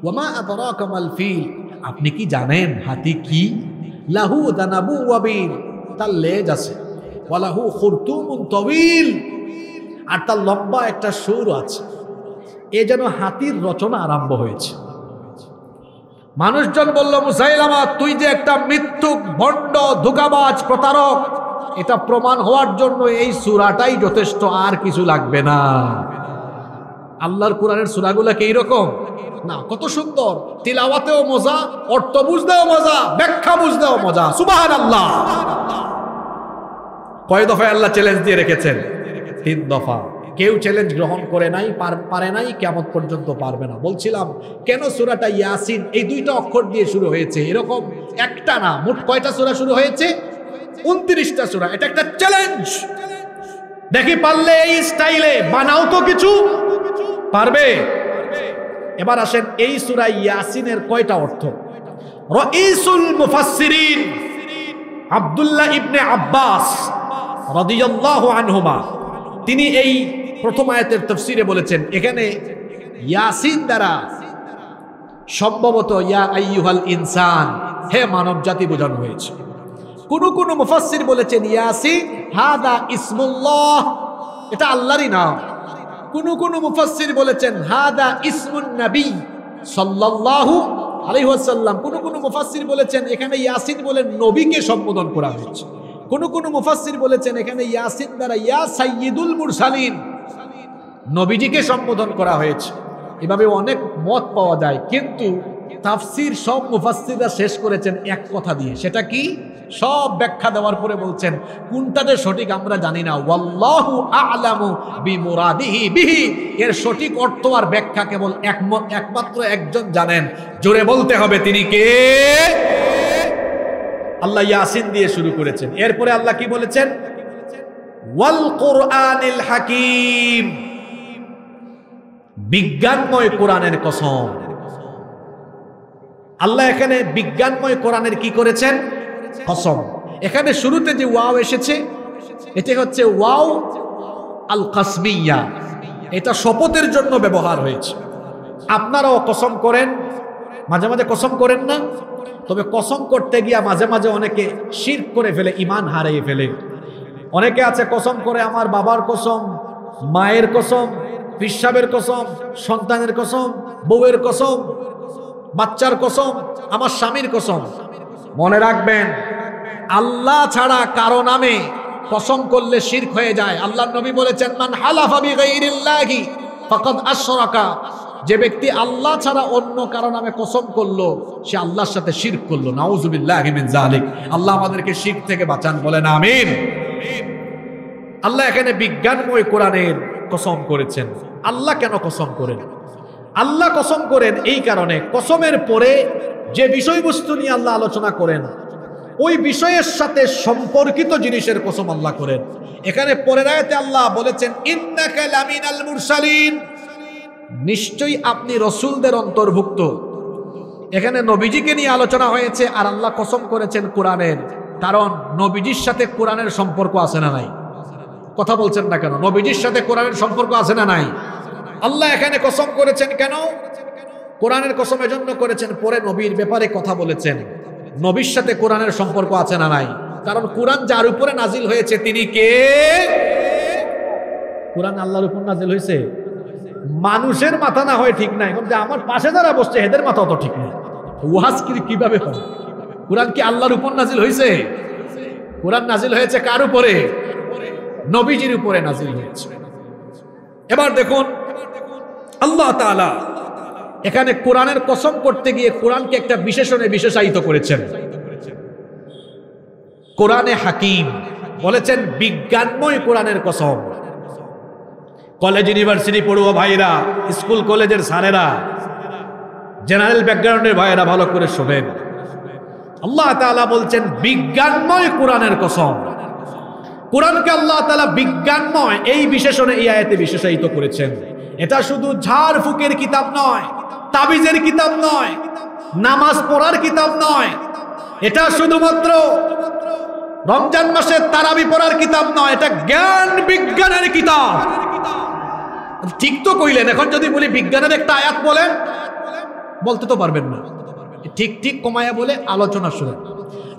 ওয়া মা আদরাকা মাল ফিল আপনি কি জানেন হাতি কি, লাহু দানাবু ওয়া বিল তার লেজ আছে, ওয়া লাহু খুরতুমুন তাওয়িল আর তার লম্বা একটা সুর আছে। এ যেন হাতির রচনা আরম্ভ হয়েছে। মানুষজন বলল মুসাইলামা তুই যে একটা মিথ্যুক, ভণ্ড, ধোঁকাবাজ, প্রতারক, এটা প্রমাণ হওয়ার জন্য এই সূরাটাই যথেষ্ট, আর কিছু লাগবে না। আল্লাহর কোরআনের সূরাগুলো কি এইরকম না? কত সুন্দর, তিলাওয়াতেও মজা, অর্থ বুঝতেও মজা, ব্যাখ্যা বুঝতেও মজা। সুবহানাল্লাহ। কয় দফায় আল্লাহ চ্যালেঞ্জ দিয়ে রেখেছেন? 3 দফা। কেউ চ্যালেঞ্জ গ্রহণ করে নাই, পারে নাই, কিয়ামত পর্যন্ত পারবে না। বলছিলাম কেন সূরাটা ইয়াসিন এই 2টা অক্ষর দিয়ে শুরু হয়েছে? এরকম একটা না, মোট কয়টা সূরা শুরু হয়েছে? 29টা সূরা। এটা একটা চ্যালেঞ্জ। দেখি পারলে এই স্টাইলে বানাও তো কিছু। পারবে? এবার আসেন এই সূরা ইয়াসিনের কয়টা অর্থ? রাইসুল মুফাসসিরিন আব্দুল্লাহ ইবনে আব্বাস রাদিয়াল্লাহু আনহুমা তিনি এই প্রথম আয়াতের তাফসীরে বলেছেন এখানে ইয়াসিন দ্বারা সম্ভবত ইয়া আইয়ুহাল ইনসান, হে মানব জাতি বোঝানো হয়েছে। কোন মুফাসসির বলেছেন ইয়াসিন হাদা ইসমুল্লাহ, এটা আল্লাহরই নাম। কোন মুফাসসির বলেছেন হাদা ইসমুন নবী সাল্লাল্লাহু আলাইহি ওয়াসাল্লাম। কোন মুফাসসির বলেছেন এখানে ইয়াসিন বলে নবীকে সম্বোধন করা হয়েছে, কোন মুফাসসির বলেছেন এখানে ইয়াসিন দ্বারা ইয়া সাইয়্যিদুল মুরসালিন, নবীজিকে সম্বোধন করা হয়েছে। এভাবে অনেক মত পাওয়া যায়, কিন্তু তাফসীর সব মুফাসসিররা শেষ করেছেন এক কথা দিয়ে। সেটা কি? সব ব্যাখ্যা দেওয়ার পরে বলছেন কোনটাতে সঠিক আমরা জানি না, ওয়াল্লাহু আ'লামু বিমুরাদিহি বিহি, এর সঠিক অর্থ আর ব্যাখ্যা কেবল একমাত্র একজন জানেন। জোরে বলতে হবে তিনি কে? আল্লাহ ইয়াসিন দিয়ে শুরু করেছেন। এরপরে আল্লাহ কি বলেছেন? ওয়াল কুরআনিল হাকীম, বিজ্ঞানময় কোরআনের কসম। আল্লাহ এখানে বিজ্ঞানময় কোরআনের কি করেছেন? কসম। এখানে শুরুতে যে ওয়াও এসেছে এটা হচ্ছে ওয়াও আল কাসমিয়া, এটা শপথের জন্য ব্যবহার হয়েছে। আপনারাও কসম করেন, মাঝে মাঝে কসম করেন না? তবে কসম করতে গিয়া মাঝে মাঝে অনেকে শিরক করে ফেলে, ঈমান হারিয়ে ফেলে। অনেকে আছে কসম করে আমার বাবার কসম, মায়ের কসম, পিসাবের কসম, সন্তানের কসম, বউয়ের কসম, বাচ্চার কসম, আমার স্বামীর কসম। মনে রাখবেন আল্লাহ ছাড়া কারো নামে কসম করলে শিরক হয়ে যায়। আল্লাহর নবী বলেছেন মান হালাফা বিগাইরিল্লাহি ফাকাদ আশরাকা, যে ব্যক্তি আল্লাহ ছাড়া অন্য কারো নামে কসম করলো সে আল্লাহর সাথে শিরক করলো। নাউযুবিল্লাহি মিন যালিক। আল্লাহ আমাদেরকে শিরক থেকে বাঁচান, বলেন আমিন। আল্লাহ এখানে বিজ্ঞানময় কোরআনের কসম করেছেন। আল্লাহ কেন কসম করেন? আল্লাহ কসম করেন এই কারণে, কসমের পরে যে বিষয়বস্তু নিয়ে আল্লাহ আলোচনা করেন ওই বিষয়ের সাথে সম্পর্কিত জিনিসের কসম আল্লাহ করেন। এখানে পরের আয়াতে আল্লাহ বলেছেন ইন্নাকা লামিনাল মুরসালিন, নিশ্চয়ই আপনি রসুলদের অন্তর্ভুক্ত। এখানে নবীজিকে নিয়ে আলোচনা হয়েছে আর আল্লাহ কসম করেছেন কোরআনের, কারণ নবীজির সাথে কোরআনের সম্পর্ক আছে না নাই? কথা বলছেন না কেন? নবীজির সাথে কোরআনের সম্পর্ক আছে না নাই? আল্লাহ এখানে কসম করেছেন কেন? কোরআনের কসম এজন্য করেছেন, পরে নবীর ব্যাপারে কথা বলেছেন। নবীর সাথে কোরআনের সম্পর্ক আছে না নাই? কারণ কোরআন যার উপরে নাজিল হয়েছে তিনি কে? কোরআন আল্লাহর উপর নাজিল হয়েছে। মানুষের মাথা না হয় ঠিক নাই, কিন্তু আমার পাশে যারা বসছে এদের মাথা অত ঠিক নেই। ওয়াজ কিভাবে হয়? কোরআন কি আল্লাহর উপর নাজিল হয়েছে? কোরআন নাজিল হয়েছে কার উপরে? নবীজির উপরে নাজিল হয়েছে। এবার দেখুন আল্লাহ তাআলা এখানে কোরআনের কসম করতে গিয়ে কোরআনকে একটা বিশেষণে বিশেষায়িত করেছেন। কোরআনে হাকিম বলেছেন, বিজ্ঞানময় কোরআনের কসম। কলেজ ইউনিভার্সিটি পড়ুয়া ভাইরা, স্কুল কলেজের স্যারেরা, জেনারেল ব্যাকগ্রাউন্ডের ভাইরা ভালো করে শোনেন। আল্লাহ তাআলা বলছেন বিজ্ঞানময় কোরআনের কসম। কোরআনকে আল্লাহ তাআলা বিজ্ঞানময় এই বিশেষণে এই আয়াতে বিশেষায়িত করেছেন। এটা শুধু ঝাড় ফুকের কিতাব নয়, তাবিজের কিতাব নয়, নামাজ পড়ার কিতাব নয়, এটা শুধুমাত্র রমজান মাসে তারাবি পড়ার কিতাব নয়, এটা জ্ঞান বিজ্ঞানের কিতাব। ঠিক তো কইলেন। এখন যদি বলি বিজ্ঞানের একটা আয়াত বলেন, বলতে তো পারবেন না। ঠিক ঠিক কমায়া বলে আলোচনা শুরু।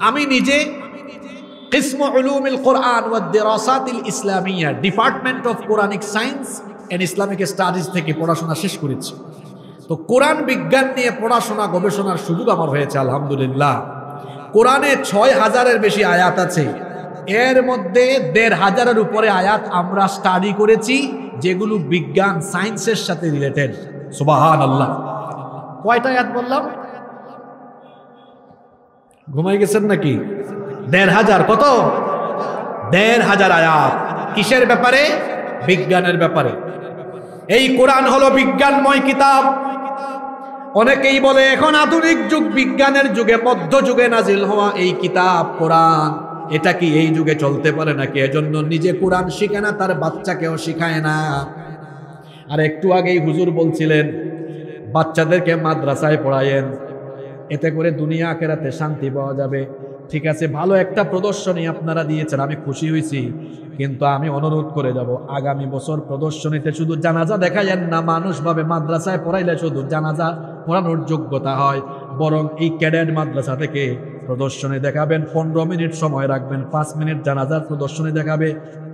আমি নিজে কিসমু উলুমিল কোরআন ওয়া দিরাসাতিল ইসলামিয়া, department of Quranic science and Islamic studies থেকে পড়াশোনা শেষ করেছি। তো কোরআন বিজ্ঞান নিয়ে পড়াশোনা গবেষণার সুযোগ আমার হয়েছে আলহামদুলিল্লাহ। কোরআনে ৬,০০০-এর বেশি আয়াত আছে, এর মধ্যে ১৫০০-এর উপরে আয়াত আমরা স্টাডি করেছি যেগুলো বিজ্ঞান সায়েন্সের সাথে রিলেটেড। সুবহানাল্লাহ। কয়টা আয়াত বললাম? ঘুমাই গেছেন নাকি? ১৫০০। কত? ১৫০০ আয়াত। কিসের ব্যাপারে? বিজ্ঞানের ব্যাপারে। এই কোরআন হলো বিজ্ঞানময় কিতাব। অনেকেই বলে এখন আধুনিক যুগ, বিজ্ঞানের যুগে, মধ্যযুগে নাজিল হওয়া এই কিতাব কোরআন, এটা কি এই যুগে চলতে পারে নাকি? এজন্য নিজে কোরআন শিখে না, তার বাচ্চাকেও শিখায় না। আর একটু আগেই হুজুর বলছিলেন বাচ্চাদেরকে মাদ্রাসায় পড়ায়েন, এতে করে দুনিয়া আখিরাতে শান্তি পাওয়া যাবে। ঠিক আছে, ভালো একটা প্রদর্শনী আপনারা দিয়েছেন, আমি খুশি হয়েছি, কিন্তু আমি অনুরোধ করে যাব আগামী বছর প্রদর্শনীতে শুধু জানাজা দেখাইয়েন না। মানুষ ভাবে মাদ্রাসায় পড়াইলে শুধু জানাজা পড়ানোর যোগ্যতা হয়, বরং এই ক্যাডেট মাদ্রাসা থেকে প্রদর্শনী দেখাবেন। 15 মিনিট সময় রাখবেন, 5 মিনিট জানাজার প্রদর্শনী দেখাবে,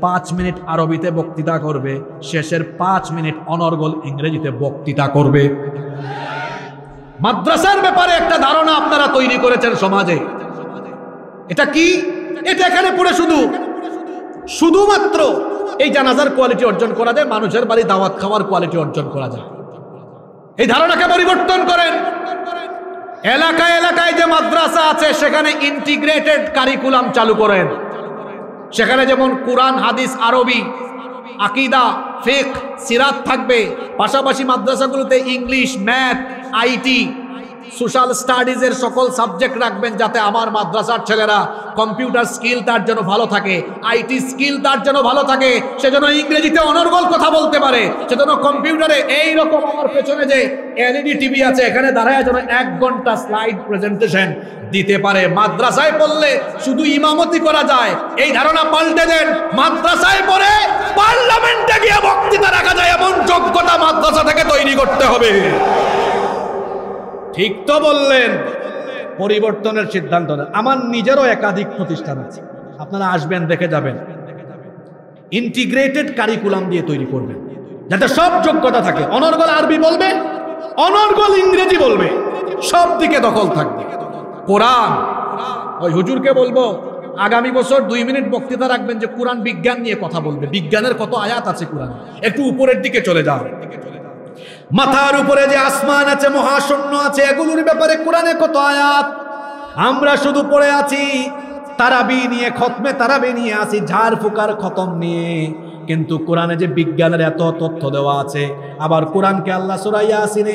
5 মিনিট আরবিতে বক্তৃতা করবে, শেষের 5 মিনিট অনর্গল ইংরেজিতে বক্তৃতা করবে। মাদ্রাসার ব্যাপারে একটা ধারণা আপনারা তৈরি করেছেন সমাজে। এটা কি? এটা এখানে পড়ে শুধুমাত্র এই জানাজার কোয়ালিটি অর্জন করা যায়, মানুষের বাড়ি দাওয়াত খাওয়ার কোয়ালিটি অর্জন করা যায়। এই ধারণাকে পরিবর্তন করেন। এলাকায় এলাকায় যে মাদ্রাসা আছে সেখানে ইন্টিগ্রেটেড কারিকুলাম চালু করেন। সেখানে যেমন কোরআন, হাদিস, আরবি, আকীদা, ফিকহ, সিরাত থাকবে, পাশাপাশি মাদ্রাসাগুলোতে ইংলিশ, ম্যাথ, আইটি, সোশ্যাল স্টাডিজের সকল সাবজেক্ট রাখবেন, যাতে আমার মাদ্রাসার ছেলেরা কম্পিউটার স্কিল তার জন্য ভালো থাকে, আইটি স্কিল তার জন্য ভালো থাকে, সেজন্য ইংরেজিতে অনর্গল কথা বলতে পারে, সেজন্য কম্পিউটারে এইরকম আমার পেছনে যে এলইডি টিভি আছে এখানে দাঁড়ায় যেন 1 ঘন্টা স্লাইড প্রেজেন্টেশন দিতে পারে। মাদ্রাসায় পড়লে শুধু ইমামতি করা যায়, এই ধারণা পাল্টে দেন। মাদ্রাসায় পড়ে পার্লামেন্টে গিয়ে বক্তৃতা রাখা যায় এমন যোগ্যতা মাদ্রাসা থেকে তৈরি করতে হবে। ঠিক তো বললেন? পরিবর্তনের সিদ্ধান্ত নেন। আমার নিজেরও একাধিক প্রতিষ্ঠান আছে, আপনারা আসবেন, দেখে যাবেন। ইন্টিগ্রেটেড কারিকুলাম দিয়ে তৈরি করবেন যাতে সব যোগ্যতা থাকে। অনর্গল আরবি বলবে, অনর্গল ইংরেজি বলবে, সব দিকে দখল থাকবে। কোরআন, ওই হুজুরকে বলবো আগামী বছর 2 মিনিট বক্তৃতা রাখবেন যে কোরআন বিজ্ঞান নিয়ে কথা বলবে। বিজ্ঞানের কত আয়াত আছে কোরআনে, একটু উপরের দিকে চলে যাও। মাথার উপরে যে আসমান আছে, মহাশূন্য আছে, এগুলোর ব্যাপারে কোরআনে কত আয়াত। আমরা শুধু পড়ে আছি তারাবি নিয়ে, খতমে তারাবি নিয়ে আছি, ঝাড় ফুকার খতম নিয়ে, কিন্তু কোরআনে যে বিজ্ঞানের এত তথ্য দেওয়া আছে। আবার কোরআনকে আল্লাহ সূরা ইয়াসিনে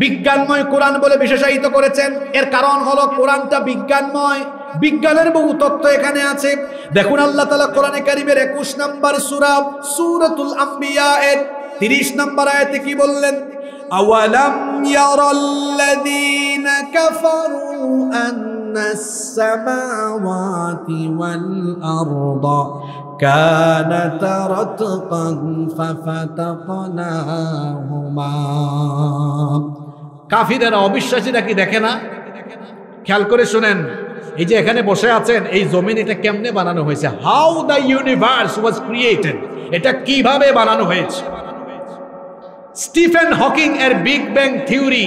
বিজ্ঞানময় কোরআন বলে বিশেষায়িত করেছেন। এর কারণ হলো কোরআনটা বিজ্ঞানময়, বিজ্ঞানের বহু তথ্য এখানে আছে। দেখুন আল্লাহ তাআলা কোরআনে কারীমের 21 নম্বর সূরা সূরাতুল আম্বিয়া এর 30 নম্বর আয়াতে কি বললেন? আওয়ালাম ইয়ারাল্লাযীনা কাফারু আন্নাস সামাওয়াতি ওয়াল আরদা কানাতা রাতকান ফাফাতাকনাহুমা। কাফিররা, অবিশ্বাসীরা কি দেখে না? খেয়াল করে শুনেন, এই যে এখানে বসে আছেন, এই জমিন এটা কেমনে বানানো হয়েছে? How the universe was created, এটা কিভাবে বানানো হয়েছে? স্টিফেন হকিং এর বিগ ব্যাং থিওরি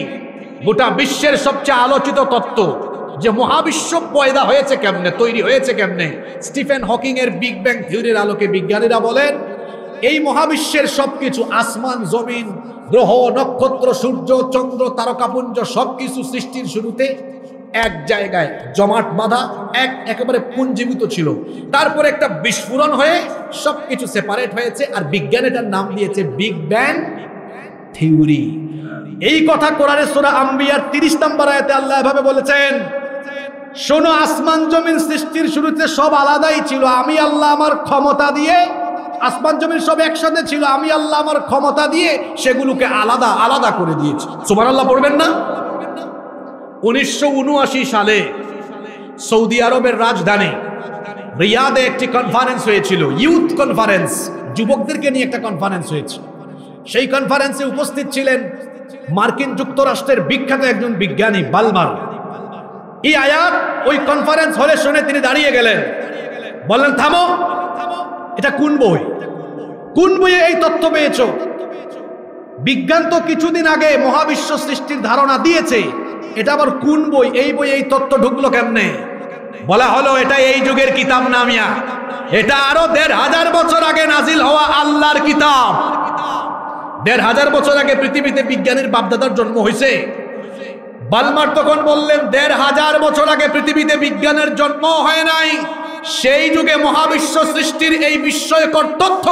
গোটা বিশ্বের সবচেয়ে আলোচিত তত্ত্ব, যে মহাবিশ্ব পয়দা হয়েছে কেমনে, তৈরি হয়েছে কেমনে। স্টিফেন হকিং এর বিগ ব্যাং থিওরির আলোকে বিজ্ঞানীরা বলেন এই মহাবিশ্বের সবকিছু, আসমান, জমিন, গ্রহ, নক্ষত্র, সূর্য, চন্দ্র, তারকাপুঞ্জ, সবকিছু সৃষ্টির শুরুতে এক জায়গায় জমাট বাঁধা, একেবারে পুঞ্জীভূত ছিল। তারপরে একটা বিস্ফোরণ হয়ে সবকিছু সেপারেট হয়েছে, আর বিজ্ঞান এটার নাম দিয়েছে বিগ ব্যাং থিওরি। এই কথা কোরআনের সূরা আম্বিয়ার 30 নম্বর আয়াতে আল্লাহ এভাবে বলেছেন, শোনো, আসমান জমিন সৃষ্টির শুরুতে সব আলাদাই ছিল, আমি আল্লাহ আমার ক্ষমতা দিয়ে, আসমান জমিন সব একসাথে ছিল, আমি আল্লাহ আমার ক্ষমতা দিয়ে সেগুলোকে আলাদা আলাদা করে দিয়েছি। সুবহানাল্লাহ পড়বেন না? 1979 সালে সৌদি আরবের রাজধানী রিয়াদে একটি কনফারেন্স হয়েছিল, ইউথ কনফারেন্স, যুবকদেরকে নিয়ে একটা কনফারেন্স হয়েছে। সেই কনফারেন্সে উপস্থিত ছিলেন মার্কিন যুক্তরাষ্ট্রের বিখ্যাত একজন বিজ্ঞানী বালমার। এই আয়াত ওই কনফারেন্স হলে শুনে তিনি দাঁড়িয়ে গেলেন, বললেন, থামো, এটা কোন বই? কোন বইয়ে এই তথ্য পেয়েছো? বিজ্ঞান তো কিছুদিন আগে মহাবিশ্ব সৃষ্টির ধারণা দিয়েছে, এটা আবার কোন বই? এই বই এই তথ্য ঢুকলো কেমনে? বলা হলো, এটা এই যুগের কিতাব না মিয়া, এটা আরো 1500 বছর আগে নাজিল হওয়া আল্লাহর কিতাব। 1500 বছর আগে পৃথিবীতে বিজ্ঞানের বাপদাদার জন্ম হয়েছে। বালমার তখন বললেন, 1500 বছর আগে পৃথিবীতে বিজ্ঞানের জন্ম হয় নাই। সেই যুগে মহাবিশ্ব সৃষ্টির এই বিস্ময়কর তথ্য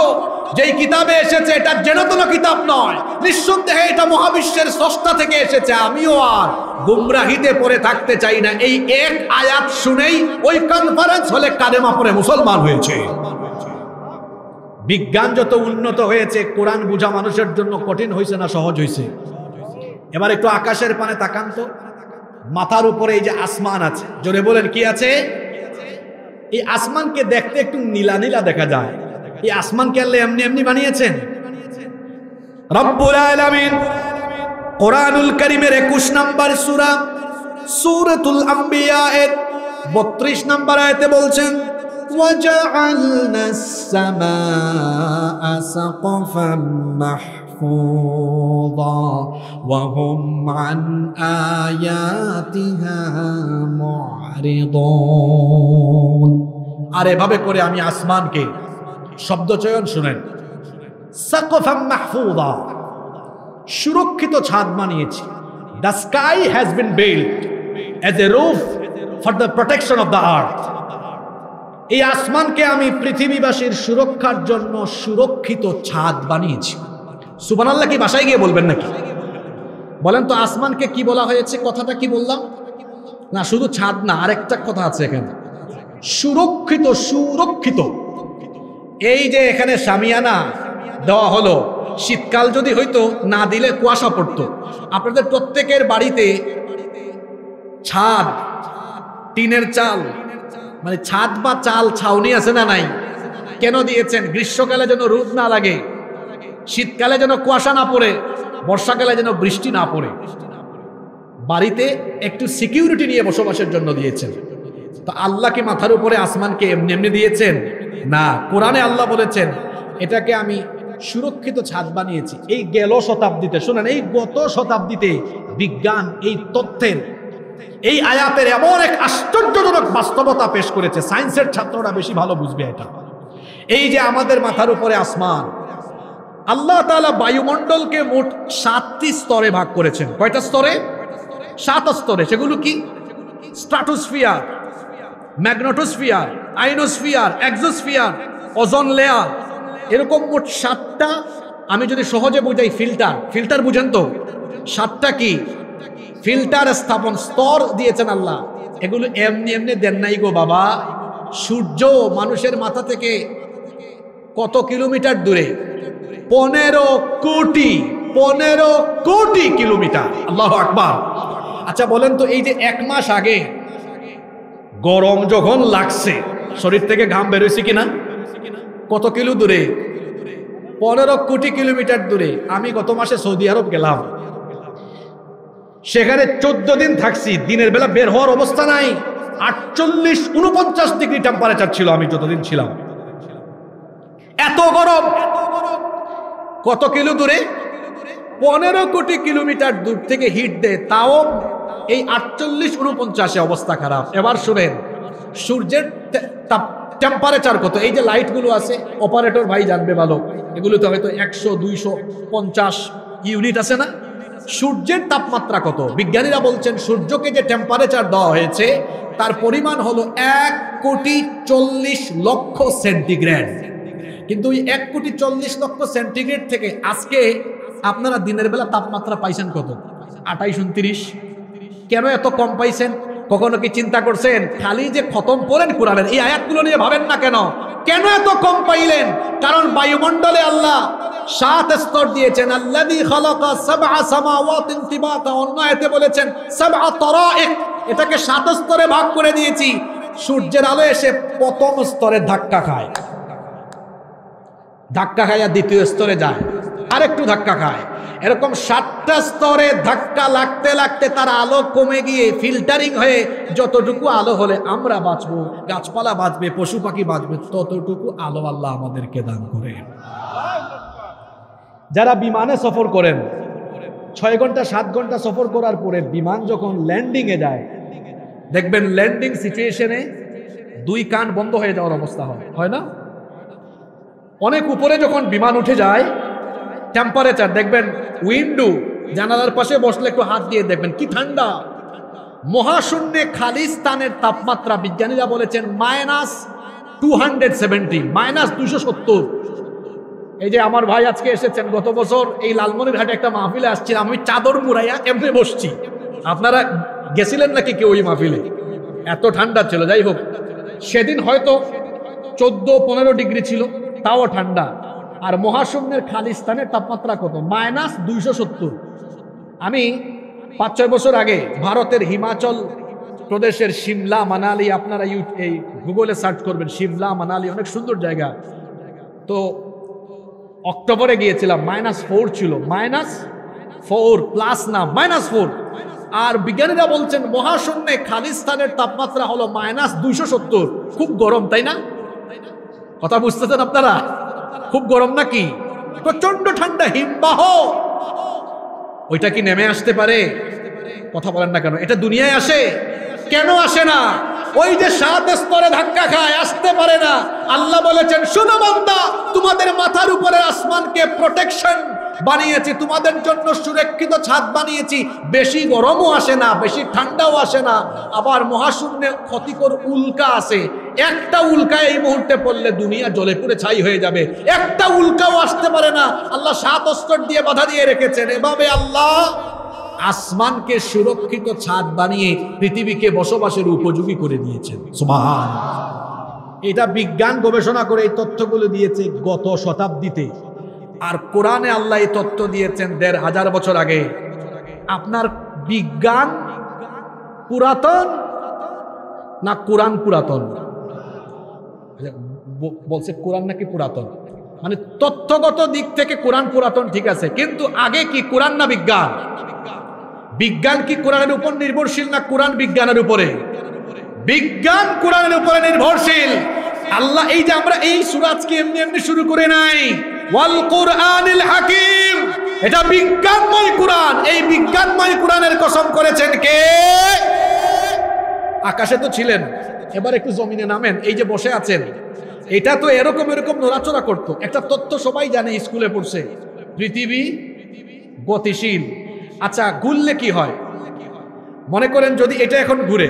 যেই কিতাবে এসেছে, এটা যেন কোনো কিতাব নয়, নিঃসন্দেহে এটা মহাবিশ্বের স্রষ্টা থেকে এসেছে। আমিও আর গুমরাহিতে পড়ে থাকতে চাই না। এই এক আয়াত শুনেই ওই কনফারেন্স হলে কালেমা পড়ে মুসলমান হয়েছে। বিজ্ঞান যত উন্নত হয়েছে, কোরআন বোঝা মানুষের জন্য কঠিন হয়েছে না সহজ হয়েছে? এবার একটু আকাশের পানে তাকান তো, মাথার উপরে এই যে আসমান আছে, জোরে বলেন কি আছে? এই আসমানকে দেখতে একটু নীলা নীলা দেখা যায়। এই আসমানকে আল্লাহ এমনি এমনি বানিয়েছেন? রব্বুল আলামিন কোরআনুল কারীমের 21 নম্বর সূরা সূরাতুল আম্বিয়া এর 32 নম্বর আয়াতে বলছেন, وَجَعَلْنَا السَّمَاءَ سَقْفًا মাহফুযা ওয়া হুম আন আয়াতিহা মু'রিদুন। আর এভাবে করে আমি আসমানকে শব্দচয়ন শুনেন, সাকফাম মাহফুযা, সুরক্ষিত ছাদ বানিয়েছি। The sky has been built as a roof for the protection of the earth. এই আসমানকে আমি পৃথিবীবাসীর সুরক্ষার জন্য সুরক্ষিত ছাদ বানিয়েছি। সুবহানাল্লাহ কি বাসায় গিয়ে বলবেন নাকি? বলেন তো আসমানকে কি বলা হয়েছে? কথাটা কি বললাম না? শুধু ছাদ না, আরেকটা কথা আছে এখানে, সুরক্ষিত। সুরক্ষিত এই যে এখানে শামিয়ানা দেওয়া হলো, শীতকাল যদি হইতো না দিলে কুয়াশা পড়তো। আপনাদের প্রত্যেকের বাড়িতে ছাদ, টিনের চাল, মানে ছাদ বা চাল ছাউনি আছে না নাই? কেন দিয়েছেন? গ্রীষ্মকালে যেন রোদ না লাগে, শীতকালে যেন কুয়াশা না পড়ে, বর্ষাকালে যেন বৃষ্টি না পড়ে। বাড়িতে একটু সিকিউরিটি নিয়ে বসবাসের জন্য দিয়েছেন। তো আল্লাহ কি মাথার উপরে আসমানকে এমনি এমনি দিয়েছেন? না, কোরআনে আল্লাহ বলেছেন এটাকে আমি সুরক্ষিত ছাদ বানিয়েছি। এই গেল শতাব্দীতে, শুনেন, এই গত শতাব্দীতে বিজ্ঞান এই তথ্যের, এই আয়াতের এমন এক আশ্চর্যজনক বাস্তবতা পেশ করেছে, সায়েন্সের ছাত্ররা বেশি ভালো বুঝবে এটা। এই যে আমাদের মাথার উপরে আসমান, আল্লাহ তাআলা বায়ুমণ্ডলকে মোট 7টি স্তরে ভাগ করেছেন। কয়টা স্তরে? 7 স্তরে। সেগুলো কি? Stratosphere, magnetosphere, ionosphere, exosphere, ozone layer, এরকম মোট 7টা। আমি যদি সহজে বুঝাই, ফিল্টার। ফিল্টার বুঝেন তো? 7টা কি? ফিল্টার স্থাপন স্তর দিয়েছেন আল্লাহ। এগুলো এমনি এমনি দেন নাই গো বাবা। সূর্য মানুষের মাথা থেকে কত কিলোমিটার দূরে? 15 কোটি কিলোমিটার। আল্লাহু আকবার। আচ্ছা বলেন তো, এই যে 1 মাস আগে গরম যখন লাগছে, শরীর থেকে ঘাম বেরোইছে কিনা? কত কিলো দূরে? 15 কোটি কিলোমিটার দূরে। আমি গত মাসে সৌদি আরব গেলাম, সেখানে 14 দিন থাকছি। দিনের বেলা বের হওয়ার অবস্থা নাই। 48-49 ডিগ্রি টেম্পারেচার ছিল আমি যতদিন ছিলাম। এত গরম। কত কিলো দূরে? 15 কোটি কিলোমিটার দূর থেকে হিট দেয়, তাও এই 48-49 অবস্থা খারাপ। এবার শুনেন সূর্যের টেম্পারেচার কত। এই যে লাইটগুলো আছে, অপারেটর ভাই জানবে ভালো, এগুলোতে হয়তো 100-250 ইউনিট আছে না? সূর্যের তাপমাত্রা কত? বিজ্ঞানীরা বলছেন সূর্যকে যে টেম্পারেচার দেওয়া হয়েছে তার পরিমাণ হলো 1,40,00,000 সেন্টিগ্রেড। কিন্তু ওই 1,40,00,000 সেন্টিগ্রেড থেকে আজকে আপনারা দিনের বেলা তাপমাত্রা পাইছেন কত? 28-29। কেন এত কম পাইছেন? কখনো কি চিন্তা করছেন? খালি যে খতম করেন কোরআনের এই আয়াতগুলো নিয়ে ভাবেন না কেন? কেন এত কম পাইলেন? কারণ বায়ুমণ্ডলে আল্লাহ 7 স্তর দিয়েছেন। আল্লাযী খালাকা 7 সামাওয়াতিন তিবাকা, অন্য আয়াতে বলেছেন 7 তারাইক। এটাকে 7 স্তরে ভাগ করে দিয়েছি। সূর্যের আলো এসে প্রথম স্তরে ধাক্কা খায়, ধাক্কা খাইয়া দ্বিতীয় স্তরে যায়, আরেকটু ধাক্কা খায়। এরকম 7টা স্তরে ধাক্কা লাগতে লাগতে তার আলো কমে গিয়ে ফিল্টারিং হয়ে যতটুকু আলো হলে আমরা বাঁচবো, গাছপালা বাঁচবে, পশু পাখি বাঁচবে, ততটুকু আলো আল্লাহ আমাদেরকে দান করে। যারা বিমানে সফর করেন, 6 ঘন্টা 7 ঘন্টা সফর করার পরে বিমান যখন ল্যান্ডিং এ যায়, দেখবেন ল্যান্ডিং সিচুয়েশনে 2 কান বন্ধ হয়ে যাওয়ার অবস্থা হয় না? অনেক উপরে যখন বিমান উঠে যায়, টেম্পারেচার দেখবেন, উইন্ডো জানালার পাশে বসলে একটু হাত দিয়ে দেখবেন কি ঠান্ডা। মহাশূন্যে খালি স্থানের তাপমাত্রা বিজ্ঞানীরা বলেছেন -270, -270। এই যে আমার ভাই আজকে এসেছেন, গত বছর এই লালমনিরহাটে একটা মাহফিলে আসছিলাম, আমি চাদর মুড়াইয়া এমনি বসছি। আপনারা গেছিলেন নাকি কেউ ওই মাহফিলে? এত ঠান্ডা ছিল। যাই হোক, সেদিন হয়তো 14-15 ডিগ্রি ছিল, তাও ঠান্ডা। আর মহাশূন্যের খালি স্থানের তাপমাত্রা কত? -270। আমি 5-6 বছর আগে ভারতের হিমাচল প্রদেশের সিমলা মানালি, আপনারা এই গুগলে সার্চ করবেন, সিমলা মানালি অনেক সুন্দর জায়গা। তো অক্টোবরে গিয়েছিলাম, -4 ছিল, -4 প্লাস না, -4। আর বিজ্ঞানীরা বলছেন মহাশূন্যে খালি স্থানের তাপমাত্রা হলো -270। খুব গরম, তাই না? কথা বুঝতেছেন আপনারা? খুব গরম নাকি? প্রচন্ড ঠান্ডা হিমবাহ, ওইটা কি নেমে আসতে পারে? কথা বলেন না কেন? এটা দুনিয়ায় আসে? কেন আসে না? ওই যে 7 স্তরে ধাক্কা খায়, আসতে পারে না। আল্লাহ বলেছেন, শুনো বান্দা, তোমাদের মাথার উপরে আসমানকে প্রোটেকশন বানিয়েছি, তোমাদের জন্য সুরক্ষিত ছাদ বানিয়েছি, বেশি গরমও আসে না, বেশি ঠান্ডাও আসে না। আবার মহাশূন্যে ক্ষতিকর উল্কা আছে, একটা উল্কা এই মুহূর্তে পড়লে দুনিয়া জ্বলে পুড়ে ছাই হয়ে যাবে, একটা উল্কাও আসতে পারে না। আল্লাহ 7 স্তর দিয়ে বাধা দিয়ে রেখেছেন। এভাবে আল্লাহ আসমানকে সুরক্ষিত ছাদ বানিয়ে পৃথিবীকে বসবাসের উপযোগী করে দিয়েছেন। সুবহানাল্লাহ। এটা বিজ্ঞান গবেষণা করে এই তথ্যগুলো দিয়েছে গত শতাব্দীতে, আর কোরআনে আল্লাহ এই তথ্য দিয়েছেন 1500 বছর আগে। আপনার বিজ্ঞান পুরাতন না কোরআন পুরাতন? বলছে কোরআন নাকি পুরাতন, মানে তথ্যগত দিক থেকে কোরআন পুরাতন, ঠিক আছে, কিন্তু আগে কি কোরআন না বিজ্ঞান? বিজ্ঞান কি কোরআনের উপর নির্ভরশীল না কোরআন বিজ্ঞানের উপরে? বিজ্ঞান কোরআনের উপরে নির্ভরশীল। আল্লাহ এই যে আমরা এই সূরা আজকে এমনি এমনি শুরু করে নাই, ওয়াল কুরআনিল হাকিম, এটা বিজ্ঞানময় কোরআন। এই বিজ্ঞানময় কোরআনের কসম করেছেন কে? আকাশে তো ছিলেন, এবার একটু জমিনে নামেন, এই যে বসে আছেন, এটা তো এরকম এরকম নড়াচড়া করতো। একটা তথ্য সবাই জানে, স্কুলে পড়ছে, পৃথিবী গতিশীল। আচ্ছা, ঘুরলে কি হয়? মনে করেন যদি এটা এখন ঘুরে,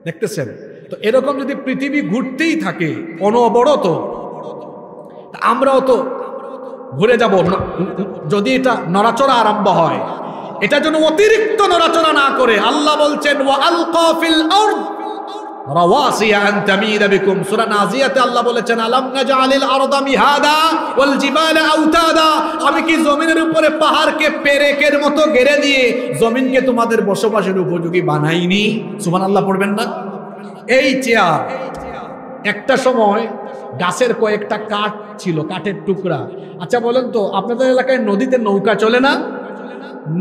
দেখতেছেন তো, এরকম যদি পৃথিবী ঘুরতেই থাকে অনবরত, আমরাও তো ঘুরে যাব। যদি এটা নড়াচড়া আরম্ভ হয়, এটা যেন অতিরিক্ত নড়াচড়া না করে। আল্লাহ বলছেন, ওয়া আলকা ফিল আরদ রাওয়াসিয়া আন তামিদা বিকুম। সূরা নাজিয়াতে আল্লাহ বলেছেন, আলাম নাজআলিল আরদা মিহাদা ওয়াল জিবালা আওতাদা। আমি কি জমিনের উপরে পাহাড়কে পেরেকের মতো ঘেরে দিয়ে জমিনকে তোমাদের বসবাসের উপযোগী বানাইনি? সুবহানাল্লাহ পড়বেন না? এই চেয়ার একটা সময় গাছের কয়েকটা কাঠ ছিল, কাঠের টুকরা। আচ্ছা বলেন তো, আপনাদের এলাকায় নদীতে নৌকা চলে না?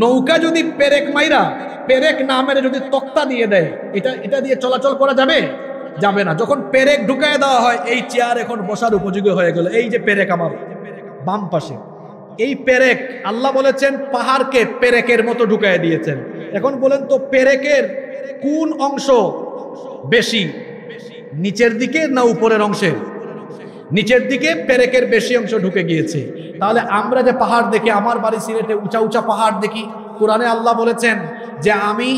নৌকা যদি পেরেক মাইরা, পেরেক না মেরে যদি তক্তা দিয়ে দেয়, এটা দিয়ে চলাচল করা যাবে? যাবে না। যখন পেরেক ঢুকায় দেওয়া হয়, এই চেয়ার এখন বসার উপযোগী হয়ে গেল। এই যে পেরেক আমার বাম পাশে, এই পেরেক আল্লাহ বলেছেন পাহাড়কে পেরেকের মতো ঢুকায় দিয়েছেন। এখন বলেন তো, পেরেকের কোন অংশ বেশি, নিচের দিকে না উপরের অংশে? নিচের দিকে পেরেকের বেশি অংশ ঢুকে গিয়েছে। তাহলে আমরা যে পাহাড় দেখি, আমার বাড়ি সিলেটে উঁচা উঁচা পাহাড় দেখি, কোরআনে আল্লাহ বলেছেন যে আমি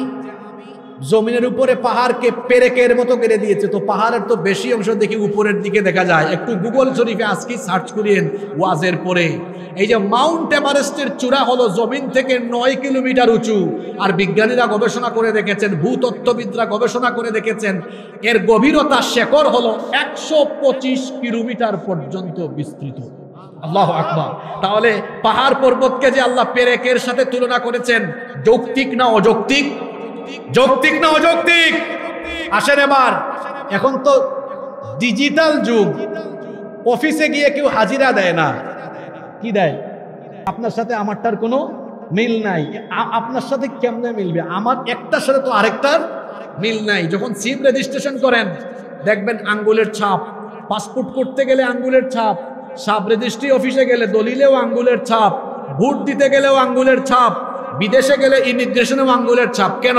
জমিনের উপরে পাহাড়কে পেরেকের মতো কেটে দিয়েছে, তো পাহাড়ের তো বেশি অংশ দেখি উপরের দিকে দেখা যায়। একটু গুগল শরীফে আজকে সার্চ করিয়েন ওয়াজের পরে। এই যে মাউন্ট এভারেস্টের চূড়া হলো জমিন থেকে 9 কিলোমিটার উঁচু, আর বিজ্ঞানীরা গবেষণা করে দেখেছেন, ভূতত্ত্ববিদরা গবেষণা করে দেখেছেন, এর গভীরতা শেকড় হলো 125 কিলোমিটার পর্যন্ত বিস্তৃত। আল্লাহু আকবার। তাহলে পাহাড় পর্বতকে যে আল্লাহ পেরেকের সাথে তুলনা করেছেন, যৌক্তিক না অযৌক্তিক? যৌক্তিক না অযৌক্তিক? আসেন এবার, এখন তো ডিজিটাল যুগ, অফিসে গিয়ে কেউ হাজিরা দেয় না, কি দেয়? আপনার সাথে আমারটার কোনো মিল নাই। আপনার সাথে কেমনে মিলবে? আমার একটার সাথে তো আরেকটার মিল নাই। যখন সিম রেজিস্ট্রেশন করেন, দেখবেন আঙ্গুলের ছাপ, পাসপোর্ট করতে গেলে আঙ্গুলের ছাপ, সাব রেজিস্ট্রি অফিসে গেলে দলিলেও আঙ্গুলের ছাপ, ভোট দিতে গেলেও আঙ্গুলের ছাপ, বিদেশে গেলে ইমিগ্রেশনেও আঙ্গুলের ছাপ। কেন?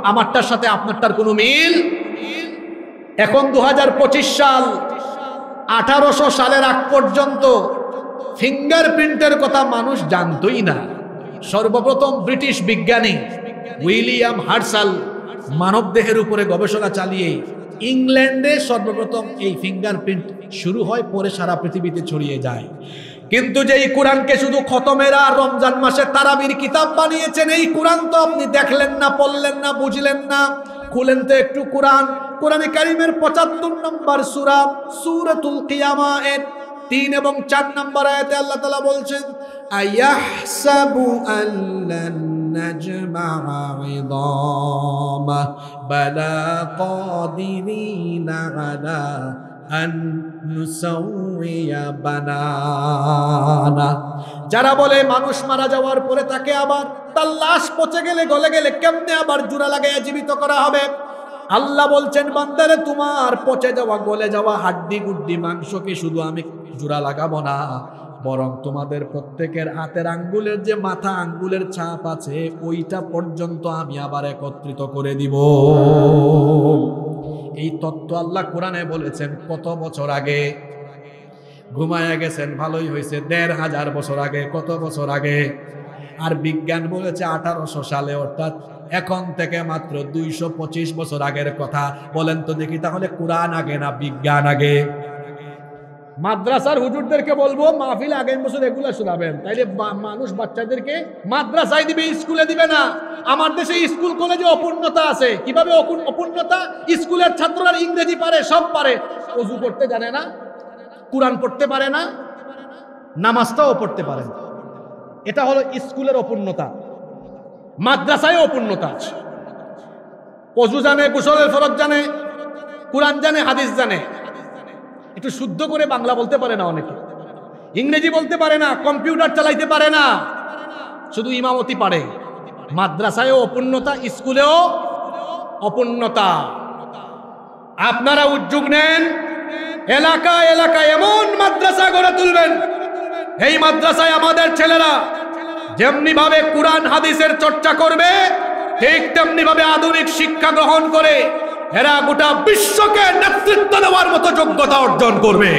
আমারটার সাথে আপনারটার কোনো মিল। এখন 2025 সাল, 1800 সালের আগ পর্যন্ত ফিঙ্গারপ্রিন্টের কথা মানুষ জানতই না। সর্বপ্রথম ব্রিটিশ বিজ্ঞানী উইলিয়াম হার্সাল মানবদেহের উপরে গবেষণা চালিয়ে ইংল্যান্ডে সর্বপ্রথম এই ফিঙ্গারপ্রিন্ট শুরু হয়, পরে সারা পৃথিবীতে ছড়িয়ে যায়। কিন্তু যেই কোরআনকে শুধু খতমেরা রমজান মাসে তারাবির কিতাব বানিয়েছেন, এই কোরআন তো আপনি দেখলেন না, পড়লেন না, বুঝলেন না। খুলেন তো একটু কোরআন। কোরআনে কারিমের 75 নম্বর সূরা, সূরাতুল কিয়ামা এর 3 এবং 4 নম্বর আয়াতে আল্লাহ তাআলা বলছেন, আয়াহসাবু আল্লান নাজমা'a 'idama বালা কাদিরিনা আলা আন নুসাউইয়া বানানা। যারা বলে মানুষ মারা যাওয়ার পরে তাকে আবার তার লাশ পচে গেলে গলে গেলে কেমনে আবার জোড়া লাগাইয়া জীবিত করা হবে? আল্লাহ বলছেন, বান্দারে, তোমার পচে যাওয়া গলে যাওয়া হাড্ডি গুড্ডি মাংসকে শুধু আমি জোড়া লাগাবো না, বরং তোমাদের প্রত্যেকের হাতের আঙ্গুলের যে মাথা আঙ্গুলের ছাপ আছে ওইটা পর্যন্ত আমি আবার একত্রিত করে দিব। এই তত্ত্ব আল্লাহ কোরআনে বলেছেন কত বছর আগে? ঘুমায়া গেছেন, ভালোই হয়েছে, ১৫০০ বছর আগে। কত বছর আগে? আর বিজ্ঞান বলেছে 1800 সালে, অর্থাৎ এখন থেকে মাত্র 225 বছর আগের কথা। বলেন তো দেখি, তাহলে কোরআন আগে না বিজ্ঞান আগে? মাদ্রাসার হুজুরদেরকে বলবো মাহফিল আগামী বছর এগুলা শোনাবেন, তাইলে মানুষ বাচ্চাদেরকে মাদ্রাসায় দিবে, স্কুলে দিবে না। আমার দেশে স্কুল কলেজে অপূর্ণতা আছে। কিভাবে অপূর্ণতা? স্কুলের ছাত্ররা ইংরেজি পারে, সব পারে, ওযু করতে জানে না, কোরআন পড়তে পারে না, নামাজটাও পড়তে পারে না। এটা হলো স্কুলের অপূর্ণতা। মাদ্রাসায় অপূর্ণতা আছে। ওযু জানে, গোসলের ফরজ জানে, কোরআন জানে, হাদিস জানে, একটু শুদ্ধ করে বাংলা বলতে পারে না, অনেকে ইংরেজি বলতে পারে না, কম্পিউটার চালাইতে পারে না, শুধু ইমামতি পারে। মাদ্রাসায়ও অপূর্ণতা, স্কুলেও অপূর্ণতা। আপনারা উদ্যোগ নেন, এলাকায় এলাকায় এমন মাদ্রাসা গড়ে তুলবেন, এই মাদ্রাসায় আমাদের ছেলেরা যেমনি ভাবে কোরআন হাদিসের চর্চা করবে, ঠিক তেমনি ভাবে আধুনিক শিক্ষা গ্রহণ করে এরা গোটা বিশ্বকে নেতৃত্ব দেওয়ার মতো যোগ্যতা অর্জন করবে।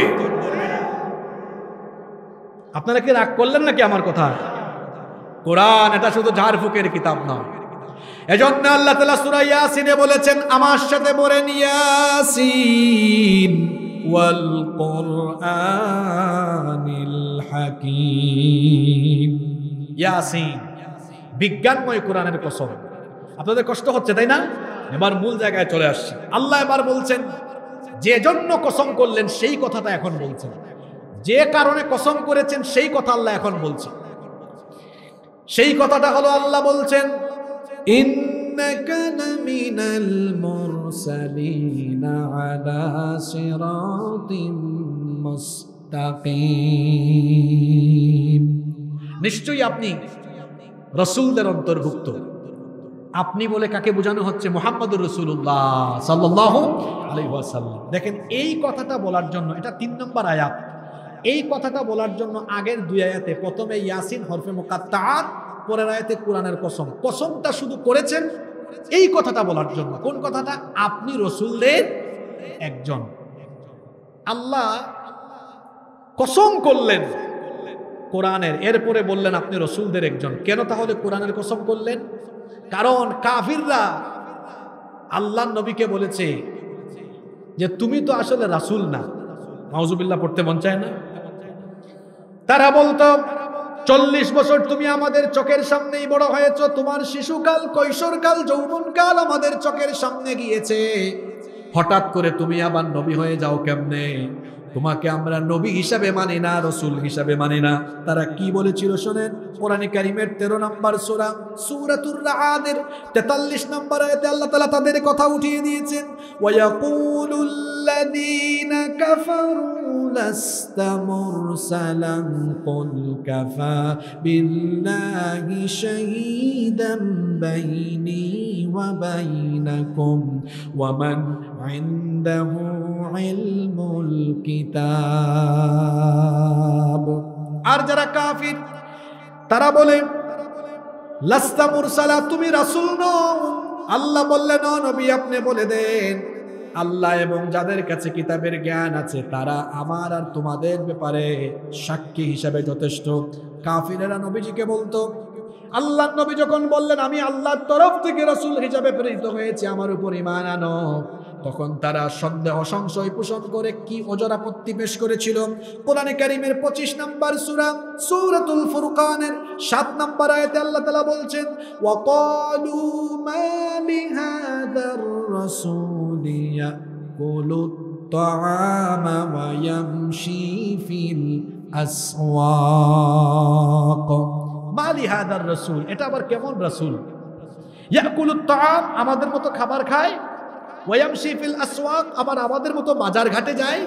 আপনারা কি রাগ করলেন নাকি আমার কথা? কোরআন এটা শুধু ঝাড়ফুঁকের কিতাব নয়। এজন্য আল্লাহ তাআলা সূরা ইয়াসিনে বলেছেন, আমার সাথে পড়েন, ইয়াসিন ওয়াল কুরআনিল হাকীম। ইয়াসিন, বিজ্ঞানময় কোরআনের কসম। আপনাদের কষ্ট হচ্ছে তাই না? এবার মূল জায়গায় চলে আসছি। আল্লাহ এবার বলছেন, যে জন্য কসম করলেন সেই কথাটা এখন বলছেন, যে কারণে কসম করেছেন সেই কথা আল্লাহ এখন বলছেন। সেই কথাটা হলো, আল্লাহ বলছেন, ইন্নাকা লামিনাল মুরসালিনা আলা সিরাতিম মুস্তাকিম। নিশ্চয়ই আপনি রাসূলদের অন্তর্ভুক্ত। আপনি বলে কাকে বোঝানো হচ্ছে? মুহাম্মদুর রাসূলুল্লাহ সাল্লাল্লাহু আলাইহি ওয়াসাল্লাম। দেখেন, এই কথাটা বলার জন্য, এটা 3 নম্বর আয়াত, এই কথাটা বলার জন্য আগের 2 আয়াতে প্রথমে ইয়াসিন হরফে মুকাত্তাআত, পরের আয়াতে কোরআনের কসম। কসমটা শুধু করেছেন এই কথাটা বলার জন্য। কোন কথাটা? আপনি রাসূলদের একজন। আল্লাহ কসম করলেন কোরআনের, এরপরে বললেন আপনি রাসূলদের একজন। কেন তাহলে কোরআনের কসম করলেন? কারণ কাফিররা আল্লাহর নবীকে বলেছে যে তুমি তো আসলে রাসূল না। নাউজুবিল্লাহ পড়তে মন চায় না? তারা বলতো 40 বছর তুমি আমাদের চোখের সামনেই বড় হয়েছ, তোমার শিশুকাল, কৈশোরকাল, যৌবনকাল আমাদের চোখের সামনে গিয়েছে, হঠাৎ করে তুমি আবার নবী হয়ে যাও কেমনে? তোমাকে আমরা নবী হিসাবে মানি না, রাসূল হিসাবে মানি না। তারা কি বলেছিল শোনেন, কোরআনে কারীমের 13 নম্বর সূরা সূরাতুর রা'দের 43 নম্বর আয়াতে আল্লাহ তাআলা তাদের কথা উঠিয়ে দিয়েছেন, ওয়া ইয়াকুলুল্লাযীনা কাফারু লাস্তা মুরসালান কুল কাফা বিল্লাহি শাহীদান বাইনি ওয়া বাইনাকুম ওয়া মান ইনদাহু ইলমুল কিতাব। আর যারা কাফির তারা বলে লাস্তা মুরসালা, তুমি রাসূল নও। আল্লাহ বললেন, ও নবী আপনি বলে দেন, আল্লাহ এবং যাদের কাছে কিতাবের জ্ঞান আছে তারা আমার আর তোমাদের ব্যাপারে সাক্ষী হিসাবে যথেষ্ট। কাফিরেরা নবীজিকে বলতো, আল্লাহর নবী যখন বললেন আমি আল্লাহর তরফ থেকে রাসূল হিসাবে প্রেরিত হয়েছি, আমার উপর ঈমান আনো, তখন তারা সন্দেহ সংশয় পোষণ করে কি ওজর আপত্তি পেশ করেছিল। কোরআনে কারীমের 25 নম্বর সূরা সূরাতুল ফুরকানের 7 নম্বর আয়াতে আল্লাহ তাআলা বলছেন, ওয়া ক্বালু মা লিহাদার রাসূলি ইয়াকুলুত তাআমা ওয়া ইয়ামশি ফিল আসওয়াক। মা লিহাদার রাসূল, এটা আবার কেমন রাসূল? ইয়াকুলুত তাআম, আমাদের মতো খাবার খায়, ওয়ায়ামশি ফিল আসওয়াক, আবার আমাদের মতো বাজার ঘাটে যায়।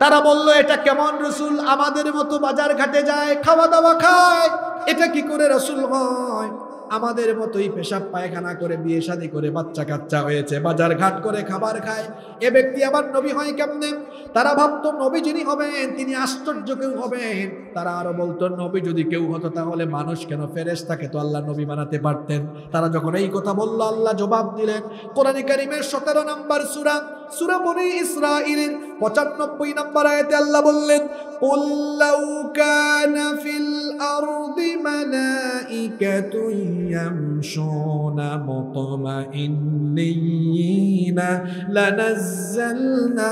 তারা বলল, এটা কেমন রাসূল? আমাদের মতো বাজার ঘাটে যায়, খাওয়া দাওয়া খায়, এটা কি করে রাসূল হয়? আমাদের মতোই পেশাব পায়খানা করে বিয়ে শাদী করে বাচ্চা কাচ্চা হয়েছে, বাজার ঘাট করে খাবার খায়, এ ব্যক্তি আবার নবী হয় কেমনে? তারা ভাবতো নবী যিনি হবেন তিনি আশ্চর্য কেউ হবেন। তারা আরো বলতো নবী যদি কেউ হতো তাহলে মানুষ কেন, ফেরেশতাকে তো আল্লাহ নবী বানাতে পারতেন। তারা যখন এই কথা বলল, আল্লাহ জবাব দিলেন কোরআন কারীমের 17 নম্বর সূরা, সূরা বনী ইসরাঈলের 95 নম্বর আয়াতে আল্লাহ বললেন, কুল লাউ কানা ফিল আরদি মালাইকাতুন ইয়ামশুনা মুতমাইন্নিনা লানাজ্জালনা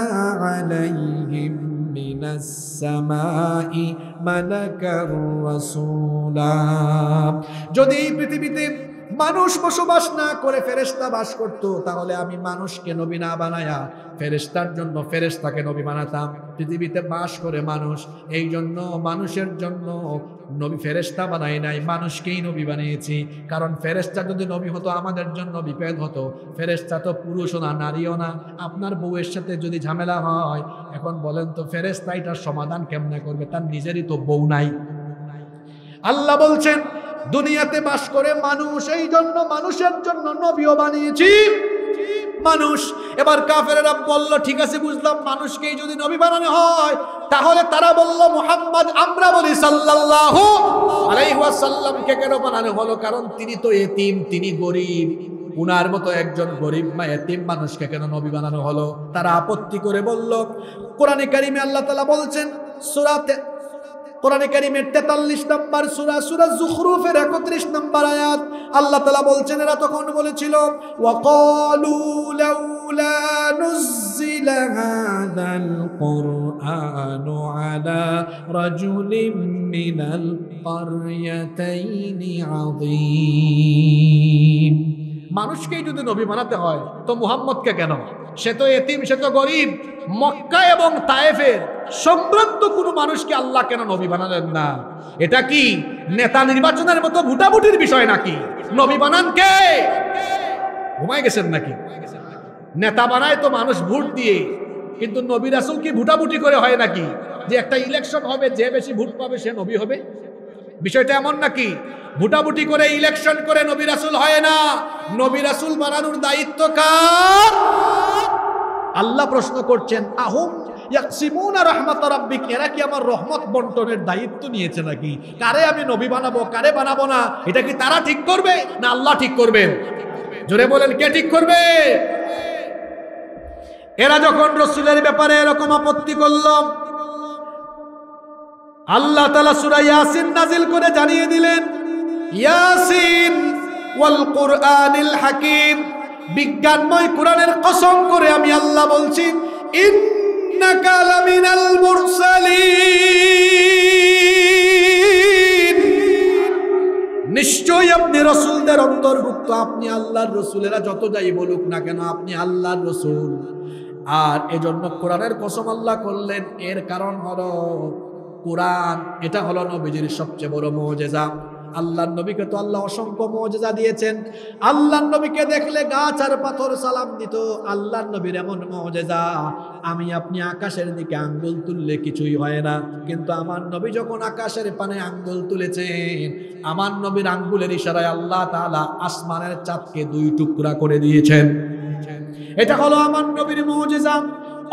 আলাইহিম মিনাস সামাই মালাকার রাসূলা। যদি এই পৃথিবীতে মানুষ বসবাস না করে ফেরেশতা বাস করত, তাহলে আমি মানুষকে নবী না বানায়া ফেরেশতার জন্য ফেরেশতাকে নবী বানাতাম। পৃথিবীতে বাস করে মানুষ, এই জন্য মানুষের জন্য নবী ফেরেশতা বানাই নাই, মানুষকেই নবী বানিয়েছি। কারণ ফেরেশতা যদি নবী হতো আমাদের জন্য বিপদ হতো। ফেরেশতা তো পুরুষও না, নারীও না। আপনার বউয়ের সাথে যদি ঝামেলা হয়, এখন বলেন তো ফেরেশতা এটার সমাধান কেমনে করবে? তার নিজেরই তো বউ নাই। আল্লাহ বলছেন দুনিয়াতে বাস করে মানুষ, এই জন্য মানুষের জন্য নবীও বানিয়েছি মানুষ। এবার কাফেরেরা বলল ঠিক আছে বুঝলাম, মানুষকেই যদি নবী বানানো হয়, তাহলে তারা বলল মুহাম্মদ, আমরা বলি সাল্লাল্লাহু আলাইহি ওয়াসাল্লামকে কেন বানানো হলো? কারণ তিনি তো এতিম, তিনি গরিব, উনার মতো একজন গরিব মা এতিম মানুষকে কেন নবী বানানো হলো? তারা আপত্তি করে বলল। কোরআনে কারিমে আল্লাহ তাআলা বলছেন কোরআনে কারীমের 43 নম্বর সূরা, সূরা যুখরুফের 31 নম্বর আয়াত, আল্লাহ তাআলা বলছেন এরা তখন বলেছিল ওয়াকালু লাউলা নুজিলা হাযাল কুরআনু আলা রাজুলিম মিনাল কারয়াতাইনি আযীম। মানুষকেই যদি নবী বানাতে হয় তো মুহাম্মদকে কেন? সে তো এতিম, সে তো গরিব। মক্কা এবং তায়েফের সম্ভ্রান্ত কোনো মানুষকে আল্লাহ কেন নবী বানালেন না? এটা কি নেতা নির্বাচনের মতো ভোটাভুটির বিষয় নাকি? নবী বানান কে? ঘুমায় গেছেন নাকি? নেতা বানায় তো মানুষ ভোট দিয়ে, কিন্তু নবী রাসূল কি ভোটাভুটি করে হয় নাকি? যে একটা ইলেকশন হবে, যে বেশি ভোট পাবে সে নবী হবে? বিষয়টা এমন নাকি? ভোটাভুটি করে ইলেকশন করে নবী রাসূল হয় না। নবী রাসূল বানানোর দায়িত্ব কার? আল্লাহ প্রশ্ন করছেন আহুম ইয়াকসিমুনা রাহমাত রাব্বিক, এরা কি আমার রহমত বন্টনের দায়িত্ব নিয়েছে নাকি? কারে আমি নবী বানাবো, কারে বানাবো না, এটা কি তারা ঠিক করবে না আল্লাহ ঠিক করবেন? জোরে বলেন, কে ঠিক করবে? এরা যখন রাসূলের ব্যাপারে এরকম আপত্তি করল, আল্লাহ তাআলা সূরা ইয়াসিন নাজিল করে জানিয়ে দিলেন, ইয়াসিন ওয়াল কুরআনিল হাকিম, বিজ্ঞানময় কোরআনের কসম করে আমি আল্লাহ বলছি, ইন্নাকা লামিনাল মুরসালিন, নিশ্চয়ই আপনি রাসূলদের অন্তর্ভুক্ত। আপনি আল্লাহর রাসূলেরা যত যাই বলুক না কেন, আপনি আল্লাহর রাসূল। আর এজন্য কোরআনের কসম আল্লাহ করলেন, এর কারণ হলো কোরআন এটা হলো নবীজির সবচেয়ে বড় মুজিজা। আল্লাহর নবীকে তো আল্লাহ অসংখ্য মুজিজা দিয়েছেন। আল্লাহর নবীকে দেখলে গাছ আর পাথর সালাম দিত। আল্লাহর নবীর এমন মুজিজা, আমি আপনি আকাশের দিকে আঙ্গুল তুললে কিছুই হয় না, কিন্তু আমার নবী যখন আকাশের পানে আঙ্গুল তুলেছেন, আমার নবীর আঙ্গুলের ইশারায় আল্লাহ তাআলা আসমানের চাঁদকে 2 টুকরা করে দিয়েছেন। এটা হলো আমার নবীর মুজিজা।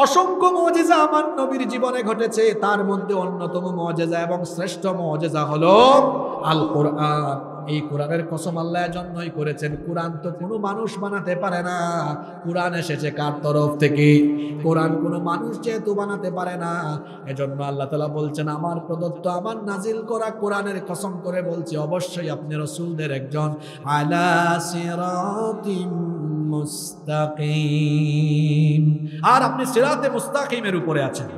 অসংখ্য মুজিজা আমার নবীর জীবনে ঘটেছে, তার মধ্যে অন্যতম মুজিজা এবং শ্রেষ্ঠ মুজিজা হলো আল কোরআন। এই কোরআনের কসম আল্লাহ জন্যই করেছেন। কোরআন তো কোনো মানুষ বানাতে পারে না। কোরআন এসেছে কার তরফ থেকে? কোরআন কোনো মানুষ যেহেতু বানাতে পারে না, এজন্য আল্লাহ তাআলা বলছেন আমার প্রদত্ত, আমার নাজিল করা কোরআনের কসম করে বলছি, অবশ্যই আপনি রাসূলদের একজন। আলা সিরাতিম মুস্তাকিম, আর আপনি সিরাতে মুস্তাকিমের উপরে আছেন।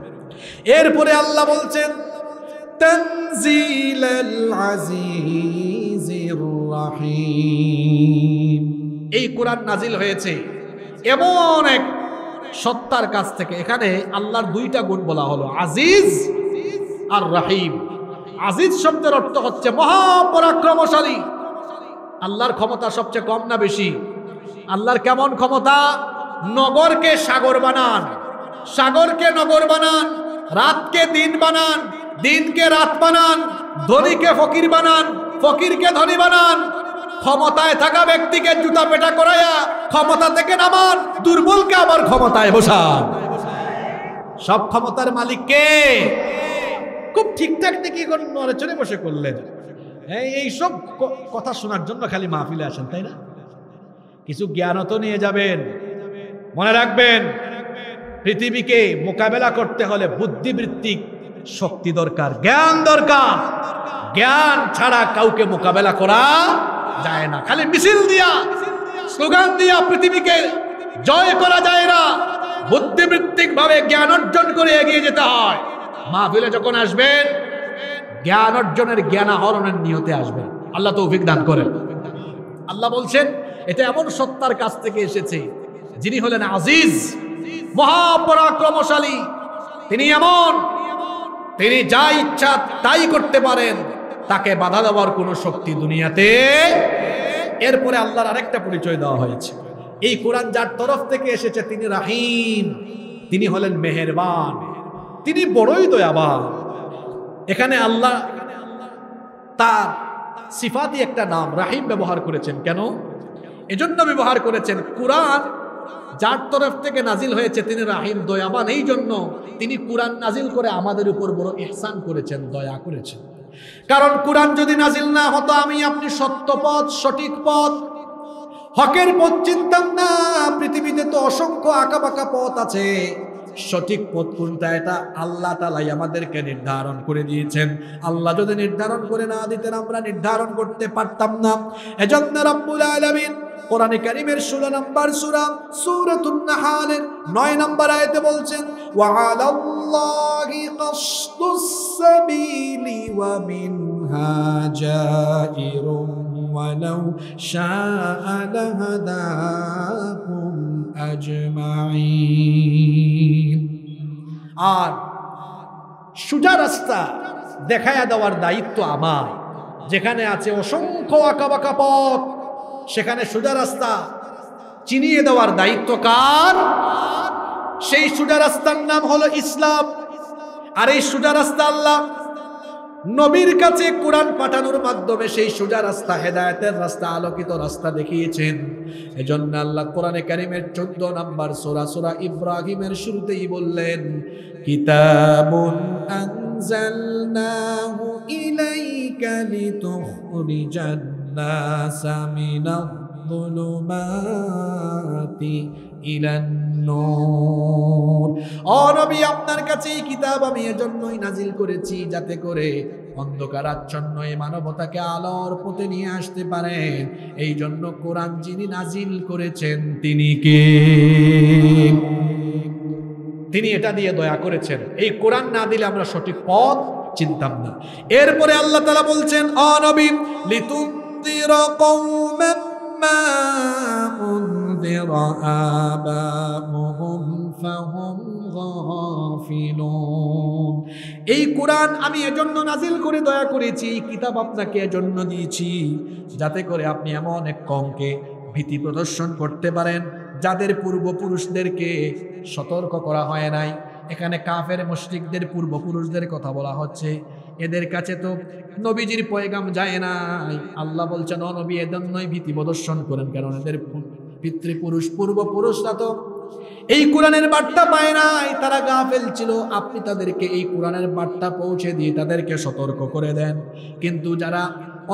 এরপরে আল্লাহ বলছেন তানজিলাল আজিজির রাহিম, এই কোরআন নাজিল হয়েছে এমন এক সত্তার কাছ থেকে। এখানে আল্লাহর 2টা গুণ বলা হলো, আজিজ আর রাহিম। আজিজ শব্দের অর্থ হচ্ছে মহাপরাক্রমশালী। আল্লাহর ক্ষমতা সবচেয়ে কম না বেশি? আল্লাহর কেমন ক্ষমতা? নগরকে সাগর বানান, সাগরকে নগর বানান, রাতকে দিন বানান, দিনকে রাত বানান, ধনীকে ফকির বানান, ফকিরকে ধনী বানান, ক্ষমতায় থাকা ব্যক্তিকে জুতা পেটা করাইয়া ক্ষমতা থেকে নামান, দুর্বলকে আবার ক্ষমতায় বসান। সব ক্ষমতার মালিক কে? খুব ঠিকঠাক থেকে নড়ে চড়ে বসে করলেন। এই সব কথা শোনার জন্য খালি মাহফিলে আসেন, তাই না? কিছু জ্ঞানও তো নিয়ে যাবেন। মনে রাখবেন, পৃথিবীকে মোকাবেলা করতে হলে বুদ্ধিবৃত্তিক শক্তি দরকার, জ্ঞান দরকার। জ্ঞান ছাড়া কাউকে মোকাবেলা করা যায় না। খালি মিছিল দিয়া, স্লোগান দিয়া পৃথিবীকে জয় করা যায় না। বুদ্ধিবৃত্তিক ভাবে জ্ঞান অর্জন করে এগিয়ে যেতে হয়। মাহফিলে যখন আসবেন, জ্ঞান অর্জনের, জ্ঞান আহরণের নিয়তে আসবেন। আল্লাহ তৌফিক দান করেন। আল্লাহ বলছেন, এটা এমন সত্তার কাছ থেকে এসেছে যিনি হলেন আজিজ, মহাপরাক্রমশালী। তিনি এমন, তিনি যা ইচ্ছা তাই করতে পারেন, তাকে বাধা দেওয়ার কোন শক্তি দুনিয়াতে। এরপরে আল্লাহর আরেকটা পরিচয় দেওয়া হয়েছে। এই কোরআন যার তরফ থেকে এসেছে তিনি রাহিম, তিনি হলেন মেহেরবান, তিনি বড়ই দয়াবান। এখানে আল্লাহ তার সিফাতি একটা নাম রাহিম ব্যবহার করেছেন। কেন? এজন্য ব্যবহার করেছেন, কোরআন যার তরফ থেকে নাজিল হয়েছে তিনি রাহিম, দয়াবান। এই জন্য তিনি কোরআন নাজিল করে আমাদের উপর বড় ইহসান করেছেন, দয়া করেছেন। কারণ কোরআন যদি নাজিল না হতো, আমি আপনি সত্য পথ, সঠিক পথ, হকের পথ চিনতাম না। পৃথিবীতে তো অসংখ্য আঁকাবাঁকা পথ আছে, সঠিক পথ কোনটা এটা আল্লাহ তাআলাই আমাদেরকে নির্ধারণ করে দিয়েছেন। আল্লাহ যদি নির্ধারণ করে না দিতেন, আমরা নির্ধারণ করতে পারতাম না। এজন্য রব্বুল আলামিন কোরআনে কারীমের 16 নম্বর সূরা সূরাতুন নাহালের 9 নম্বর আয়াতে বলছেন, ওয়া আলাল্লাহি কাসদুস সাবিলি ওয়া মিনহা জাইরুম ওয়ালাউ শাআ লাহাদাকুম আজমাইন। আর সোজা রাস্তা দেখায়া দেওয়ার দায়িত্ব আমার। যেখানে আছে অসংখ্য আঁকাবাঁকা পথ, সেখানে সোজা রাস্তা চিনিয়ে দেওয়ার দায়িত্ব কার? সেই সোজা রাস্তার নাম হলো ইসলাম। আর এই সোজা রাস্তা আল্লাহ নবীর কাছে কোরআন পাঠানোর মাধ্যমে সেই সোজা রাস্তা, হেদায়েতের রাস্তা, আলোকিত রাস্তা দেখিয়েছেন। এজন্য আল্লাহ কোরআনে কারীমের 14 নম্বর সূরা, সূরা ইব্রাহিমের শুরুতেই বললেন, কিতাবুন আনজালনাহু ইলাইকা লিতুখরিজান নাসা মিনায-যুলুমাতি ইলান নূর। ও নবী, আপনার কাছে এই কিতাব আমি এজন্যই নাজিল করেছি যাতে করে অন্ধকারাচ্ছন্ন এই মানবতাকে আলোর পথে নিয়ে আসতে পারেন। এই জন্য কোরআন যিনি নাজিল করেছেন তিনি কে? তিনি এটা দিয়ে দয়া করেছেন। এই কোরআন না দিলে আমরা সঠিক পথ চিনতাম না। এরপরে আল্লাহ তাআলা বলছেন, ও নবী, লিতুনযিরা কওমান মা উনযিরা আবাউহুম ফাহুম গাফিলুন। এই কোরআন আমি এজন্য নাজিল করে দয়া করেছি, কিতাব আপনাকে এজন্য দিয়েছি যাতে করে আপনি এমন এক কওমকে ভীতি প্রদর্শন করতে পারেন যাদের পূর্বপুরুষদেরকে সতর্ক করা হয় নাই। এখানে কাফের মুশরিকদের পূর্বপুরুষদের কথা বলা হচ্ছে। এদের কাছে তো নবীজির পয়গাম যায় নাই। আল্লাহ বলছেন, ও নবী, এজন্যই ভীতি প্রদর্শন করেন, কারণ এদের পিতৃপুরুষ, পূর্বপুরুষরা তো এই কোরআনের বার্তা পায় নাই, তারা গাফেল ছিল। আপনি তাদেরকে এই কোরআনের বার্তা পৌঁছে দিয়ে তাদেরকে সতর্ক করে দেন। কিন্তু যারা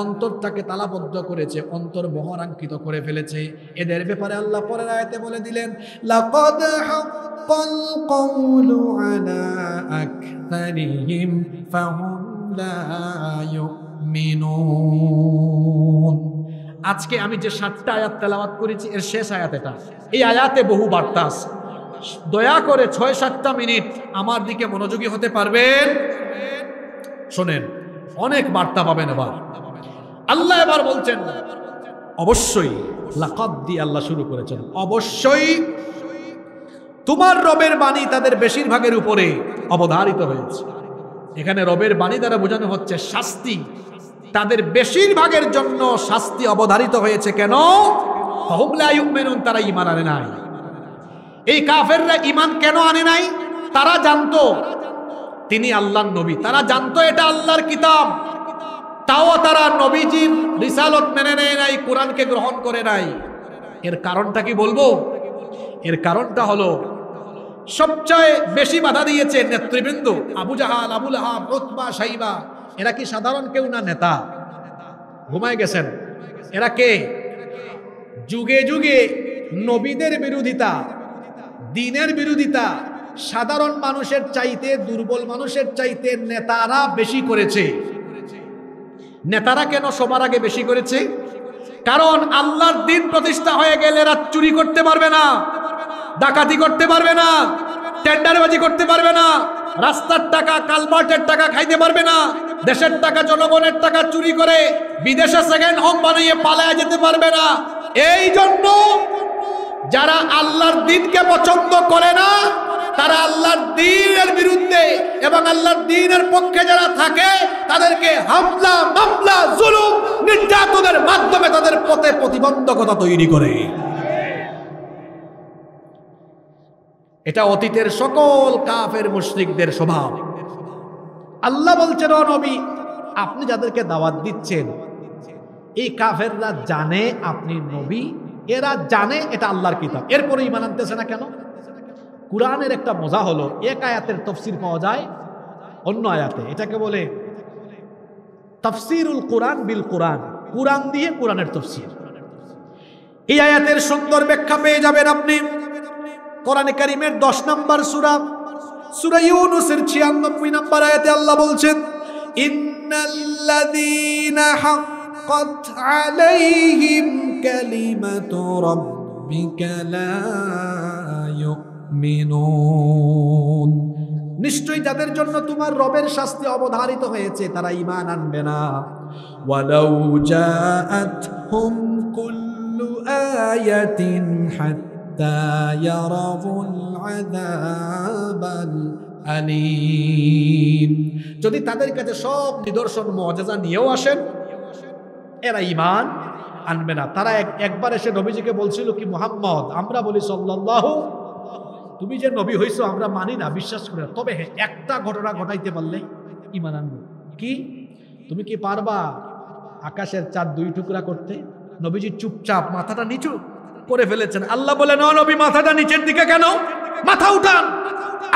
অন্তরটাকে তালাবদ্ধ করেছে, অন্তর বহরাঙ্কিত করে ফেলেছে, এদের ব্যাপারে আল্লাহ পরের আয়াতে বলে দিলেন, লাকাদ হাক্কাল কওলু আলা আকসারিহিম ফাহুম লা ইউমিনুন। আজকে আমি যে 7টা আয়াত তেলাওয়াত করেছি, এর শেষ আয়াত এটা। এই আয়াতে বহু বার্তা আছে। দয়া করে 6-7টা মিনিট আমার দিকে মনোযোগী হতে পারবেন? শোনেন, অনেক বার্তা পাবেন। এবার আল্লাহ এবার বলছেন, অবশ্যই লাকাদ দিয়ে আল্লাহ শুরু করেছেন, অবশ্যই তোমার রবের বাণী তাদের বেশিরভাগের উপরে অবধারিত হয়েছে। এখানে রবের বাণী দ্বারা বোঝানো হচ্ছে শাস্তি। তাদের বেশিরভাগের জন্য শাস্তি অবধারিত হয়েছে। কেন? ফাহুম লা ইউমিনুন, তারা ঈমান আনে নাই। এই কাফেররা ঈমান কেন আনে নাই? তারা জানতো তিনি আল্লাহর নবী, তারা জানতো এটা আল্লাহর কিতাব, তাও তারা নবীজির রিসালত মেনে নেয় নাই, কোরআনকে গ্রহণ করে নাই। এর কারণটা কি বলবো? এর কারণটা হলো সবচেয়ে বেশি বাধা দিয়েছে নেতৃবৃন্দ। আবু জাহাল, আবুল আহাব, উতবা, শাইবা, এরা কি সাধারণ কেউ না? নেতা। ঘুমায় গেছেন। এরা কে? যুগে যুগে নবীদের বিরোধিতা, দ্বীনের বিরোধিতা সাধারণ মানুষের চাইতে, দুর্বল মানুষের চাইতে নেতারা বেশি করেছে। নেতারা কেন সবার আগে বেশি করেছে? কারণ আল্লাহর দ্বীন প্রতিষ্ঠা হয়ে গেলে এরা চুরি করতে পারবে না, ডাকাতি করতে পারবে না, টেন্ডারবাজি করতে পারবে না, রাস্তার টাকা, কালভার্টের টাকা খাইতে পারবে না, দেশের টাকা, জনগণের টাকা চুরি করে বিদেশে সেকেন্ড হোম বানিয়ে পালায় যেতে পারবে না। এই জন্য যারা আল্লাহর দ্বীনকে পছন্দ করে না, তারা আল্লাহর দ্বীনের বিরুদ্ধে এবং আল্লাহর দ্বীনের পক্ষে যারা থাকে তাদেরকে হামলা, মামলা, জুলুম, নির্যাতনের মাধ্যমে তাদের পথে প্রতিবন্ধকতা তৈরি করে। এটা অতীতের সকল কাফের মুশরিকদের স্বভাব। আল্লাহ বলছেন, ও নবী, আপনি যাদেরকে দাওয়াত দিচ্ছেন এই কাফেররা জানে আপনি নবী, এরা জানে এটা আল্লাহর কিতাব, এরপরে ঈমান আনতেছে না কেন? কুরআনের একটা মজা হলো, এক আয়াতের তাফসীর পাওয়া যায় অন্য আয়াতে। এটাকে বলে তাফসীরুল কোরআন বিল কোরআন, কোরআন দিয়ে কোরআনের তাফসীর। এই আয়াতের সুন্দর ব্যাখ্যা পেয়ে যাবেন আপনি কোরআনে কারীমের 10 নম্বর সূরা, সূরা ইউনূসের 96 নম্বর আয়াতে আল্লাহ বলছেন, ইন্নাল্লাযীনা হাক্কাত আলাইহিম কালিমাতু রাব্বিকা লা ইউমিনুন, নিশ্চয়ই যাদের জন্য তোমার রবের শাস্তি অবধারিত হয়েছে তারা ঈমান আনবে না। ওয়ালাউ জাআতহুম কুল্লু আয়াতিন হাত্তা ইয়ারাউল আযাবাল আলীম, যদি তাদের কাছে সব নিদর্শন মুআজিজা নিয়েও আসেন এরা ঈমান আনবে না। তারা একবার এসে নবীজিকে বলছিল কি, মুহাম্মদ, আমরা বলি সাল্লাল্লাহু, তুমি যে নবী হইছো আমরা মানি না, বিশ্বাস করি না, তবে একটা ঘটনা ঘটাইতে পারলে ঈমান আনবো। কি? তুমি কি পারবা আকাশের চাঁদ 2 টুকরা করতে? নবীজি চুপচাপ মাথাটা নিচু করে ফেলেছেন। আল্লাহ বলেন, ও নবী, মাথাটা নিচের দিকে কেন? মাথা উঠান,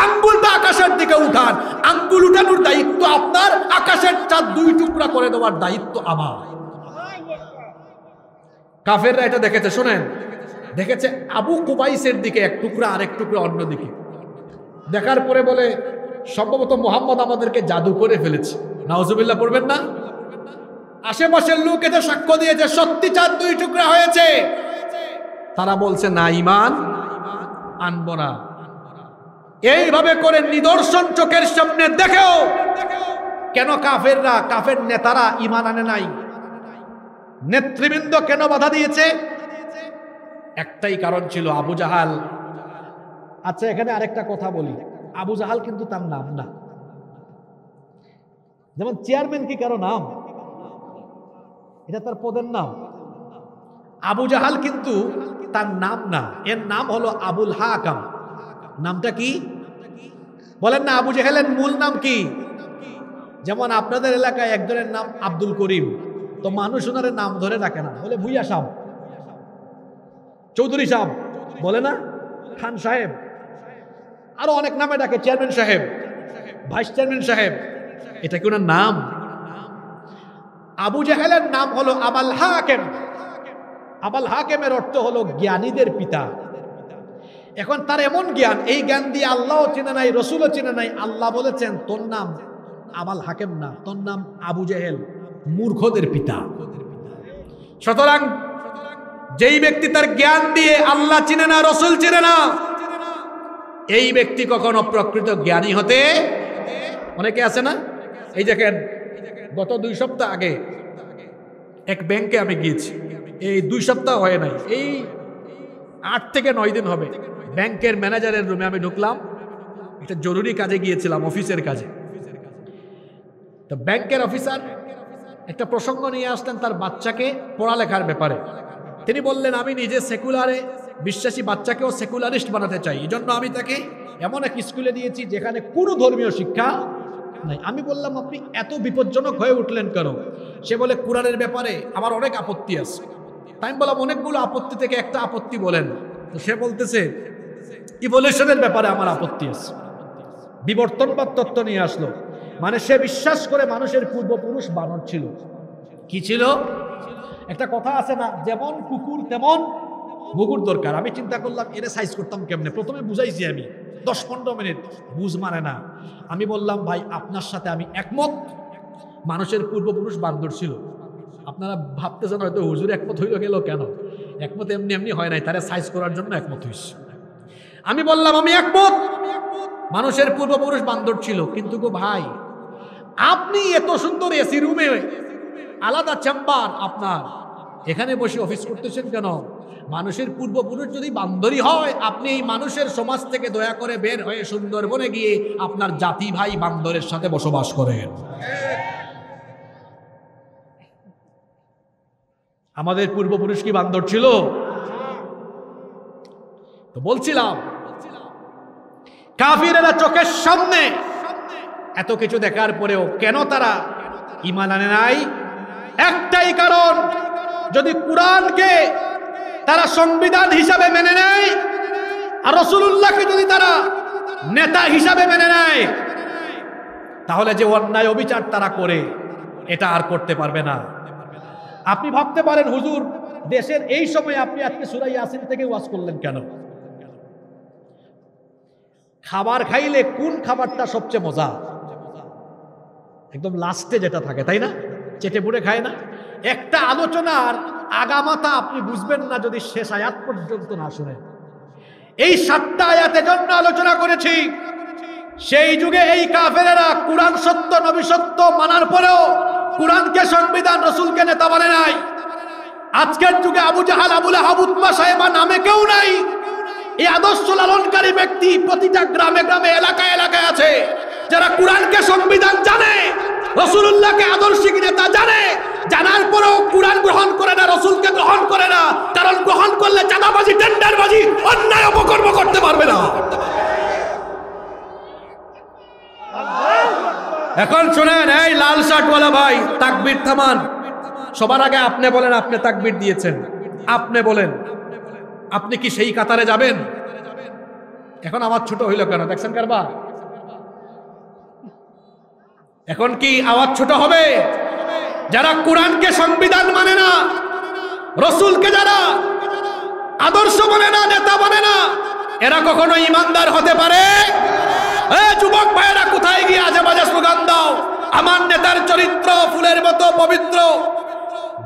আঙ্গুলটা আকাশের দিকে উঠান। আঙ্গুল উঠানোর দায়িত্ব আপনার, আকাশের চাঁদ 2 টুকরা করে দেওয়ার দায়িত্ব আমার। কাফেররা এটা দেখেছে, শোনেন, দেখেছে আবু কুবাইসের দিকে এক টুকরা, আরেক টুকরা অন্য দিকে। দেখার পরে বলে, সম্ভবত মুহাম্মদ আমাদেরকে জাদু করে ফেলেছে। নাউজুবিল্লাহ পড়বেন না? আশেপাশের লোক এতে সাক্ষ্য দিয়েছে সত্যি চাঁদ 2 টুকরা হয়েছে। তারা বলছে না, ঈমান আনবো না। এইভাবে করে নিদর্শন চোখের সামনে দেখেও কেন কাফেররা, কাফের নেতারা ঈমান আনে নাই? নেতৃবৃন্দ কেন বাধা দিয়েছে? একটাই কারণ ছিল, আবু জাহাল। আচ্ছা, এখানে আরেকটা কথা বলি, আবু জাহাল কিন্তু তার নাম না। যেমন চেয়ারম্যান কি কারো নাম? এটা তার পদের নাম। আবু জাহাল কিন্তু তার নাম না, এর নাম হলো আবুল হাকাম। নামটা কি বলেন না? আবু জাহেলের মূল নাম কি? যেমন আপনাদের এলাকায় একজনের নাম আব্দুল করিম, তো মানুষ ওনার নাম ধরে ডাকে না, বলে ভুইয়া সাহেব, চৌধুরী সাহেব, বলে না, খান সাহেব, আরো অনেক নামে ডাকে, চেয়ারম্যান সাহেব, ভাইস চেয়ারম্যান সাহেব। এটা কি ওনার নাম? আবু জাহেলের নাম হলো আবুল হাকেম। আবুল হাকেমের অর্থ হলো জ্ঞানীদের পিতা। এখন তার এমন জ্ঞান, এই জ্ঞান দিয়ে আল্লাহও চেনে নাই, রসুলও চেনে নাই। আল্লাহ বলেছেন, তোর নাম আবুল হাকেম না, তোর নাম আবু জাহেল, মূর্খদের পিতা। সুতরাং যেই ব্যক্তি তার জ্ঞান দিয়ে আল্লাহ চিনে না, রসুল চিনে না, এই ব্যক্তি কখনো প্রকৃত জ্ঞানী হতে, অনেকে আছে না, এই দেখেন গত 2 সপ্তাহ আগে এক ব্যাংকে আমি গিয়েছি, এই 2 সপ্তাহ হয় নাই, এই 8 থেকে 9 দিন হবে। ব্যাংকের ম্যানেজারের রুমে আমি ঢুকলাম, একটা জরুরি কাজে গিয়েছিলাম, অফিসের কাজে। তো ব্যাংকের অফিসার একটা প্রসঙ্গ নিয়ে আসলেন তার বাচ্চাকে পড়ালেখার ব্যাপারে। তিনি বললেন, আমি নিজে সেকুলারে বিশ্বাসী, বাচ্চাকেও সেকুলারিস্ট বানাতে চাই, এই জন্য আমি তাকে এমন এক স্কুলে দিয়েছি যেখানে কোনো ধর্মীয় শিক্ষা নাই। আমি বললাম, আপনি এত বিপজ্জনক হয়ে উঠলেন কেন? সে বলে কোরআনের ব্যাপারে আমার অনেক আপত্তি আছে। তাই আমি বললাম অনেকগুলো আপত্তি থেকে একটা আপত্তি বলেন। তো সে বলতেছে ইভলিউশনের ব্যাপারে আমার আপত্তি আছে। বিবর্তনবাদ তত্ত্ব নিয়ে আসলো, মানে সে বিশ্বাস করে মানুষের পূর্বপুরুষ বানর ছিল। কি ছিল? একটা কথা আছে না, যেমন কুকুর তেমন মুগুর দরকার। আমি চিন্তা করলাম এর সাইজ করতাম কেমনে। প্রথমে বুঝাইছি আমি 10-15 মিনিট, বুঝ মানে না। আমি বললাম ভাই আপনার সাথে আমি একমত, মানুষের পূর্বপুরুষ বান্দর ছিল। আপনারা ভাবতেছেন হয়তো হুজুর একমত হইল গেল, কেন একমত এমনি এমনি হয় নাই, তারা সাইজ করার জন্য একমত হইছে। আমি বললাম আমি একমত, মানুষের পূর্বপুরুষ বান্দর ছিল। কিন্তু গো ভাই, আপনি এত সুন্দর এসি রুমে আলাদা চেম্বার আপনার, এখানে বসে অফিস করতেছেন কেন? মানুষের পূর্বপুরুষ যদি বান্দরই হয়, আপনি এই মানুষের সমাজ থেকে দয়া করে বের হয়ে সুন্দরবনে গিয়ে আপনার জাতি ভাই বান্দরের সাথে বসবাস করেন। আমাদের পূর্বপুরুষ কি বান্দর ছিল? তো বলছিলাম কাফিরেরা চোখের সামনে এত কিছু দেখার পরেও কেন তারা ঈমান আনে নাই? একটাই কারণ, যদি কোরআনকে তারা সংবিধান হিসাবে মেনে নেয় আর রাসূলুল্লাহকে যদি তারা নেতা হিসাবে মেনে নেয়, তাহলে যে অন্যায় অবিচার তারা করে এটা আর করতে পারবে না। আপনি ভাবতে পারেন হুজুর দেশের এই সময় আপনি আজকে সূরা ইয়াসিন থেকে ওয়াজ করলেন কেন? খাবার খাইলে কোন খাবারটা সবচেয়ে মজা? একদম লাস্টে যেটা থাকে, তাই না? চেটে পুড়ে খায় না? একটা আলোচনার আগামাথা আপনি বুঝবেন না যদি শেষ আয়াত পর্যন্ত না শুনেন। এই 7টা আয়াতের জন্য আলোচনা করেছি। সেই যুগে এই কাফেরেরা কুরআন সত্য নবী সত্য মানার পরেও কুরআনকে সংবিধান, রাসূলকে নেতা মানে নাই। আজকের যুগে আবু জাহাল, আবু লাহাব, উতবা, সাইবা নামে কেউ নাই। এই আদর্শ লালনকারী ব্যক্তি প্রতিটা গ্রামে গ্রামে এলাকায় এলাকায় আছে, যারা কুরআনকে সংবিধান জানে, রাসূলুল্লাহকে আদর্শিক নেতা জানে, জানার পরেও কুরআন গ্রহণ করে না, রাসূলকে গ্রহণ করে না। কারণ গ্রহণ করলে চাঁদাবাজি, টেন্ডারবাজি, অন্যায় অপকর্ম করতে পারবে না। এখন শুনেন, এই লাল শার্টওয়ালা ভাই, তাকবীর থামান। সবার আগে আপনি বলেন, আপনি তাকবীর দিয়েছেন, আপনি বলেন আপনি কি সেই কাতারে যাবেন? এখন আওয়াজ ছোট হইল কেন? দেখছেন কারবার? এখন কি আওয়াজ ছোট হবে? যারা কোরআনকে সংবিধান মানে না, রাসূলকে যারা আদর্শ মানে না, নেতা মানে না, এরা কখনো ইমানদার হতে পারে? যুবক ভাইয়েরা কোথায় গিয়ে আজে বাজে স্লোগান দাও, আমার নেতার চরিত্র ফুলের মতো পবিত্র।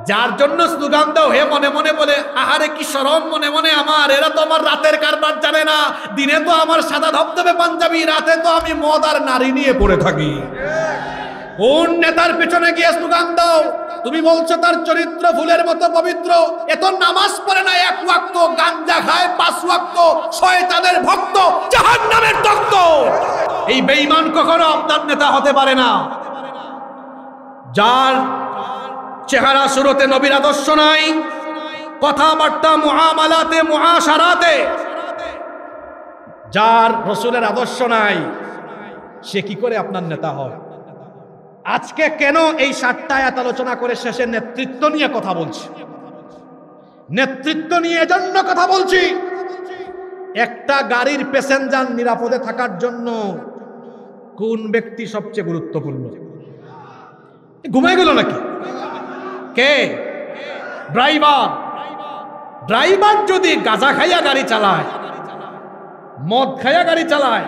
যার জন্য স্লোগান দাও হে মনে মনে বলে আহারে কি শরম মনে মনে আমার, এরা তো আমার রাতের কারবার জানে না। দিনে তো আমার সাদা ধবধবে পাঞ্জাবি, রাতে তো আমি মদ আর নারী নিয়ে পড়ে থাকি। কোন নেতার পেছনে গিয়ে স্লোগান দাও? তুমি বলছো তার চরিত্র ফুলের মতো পবিত্র, এত নামাজ পড়ে না, 1 ওয়াক্ত গাঞ্জা খায়, 5 ওয়াক্ত, শয়তানের ভক্ত, জাহান্নামের তক্ত। এই বেঈমান কখনো আপনার নেতা হতে পারে না। যার চেহারা সুরতে নবীর আদর্শ নাই, কথাবার্তা মুআমালাতে মুআশারাতে যার রাসূলের আদর্শ নাই, সে কি করে আপনার নেতা হয়? আজকে কেন এই 7টা আয়াত আলোচনা করে শেষে নেতৃত্ব নিয়ে কথা বলছি? নেতৃত্ব নিয়ে এজন্য কথা বলছি, একটা গাড়ির প্যাসেঞ্জার নিরাপদে থাকার জন্য কোন ব্যক্তি সবচেয়ে গুরুত্বপূর্ণ? ঘুমাই গেল নাকি? কে? ড্রাইভার। ড্রাইভার যদি গাঁজা খাইয়া গাড়ি চালায়, মদ খাইয়া গাড়ি চালায়,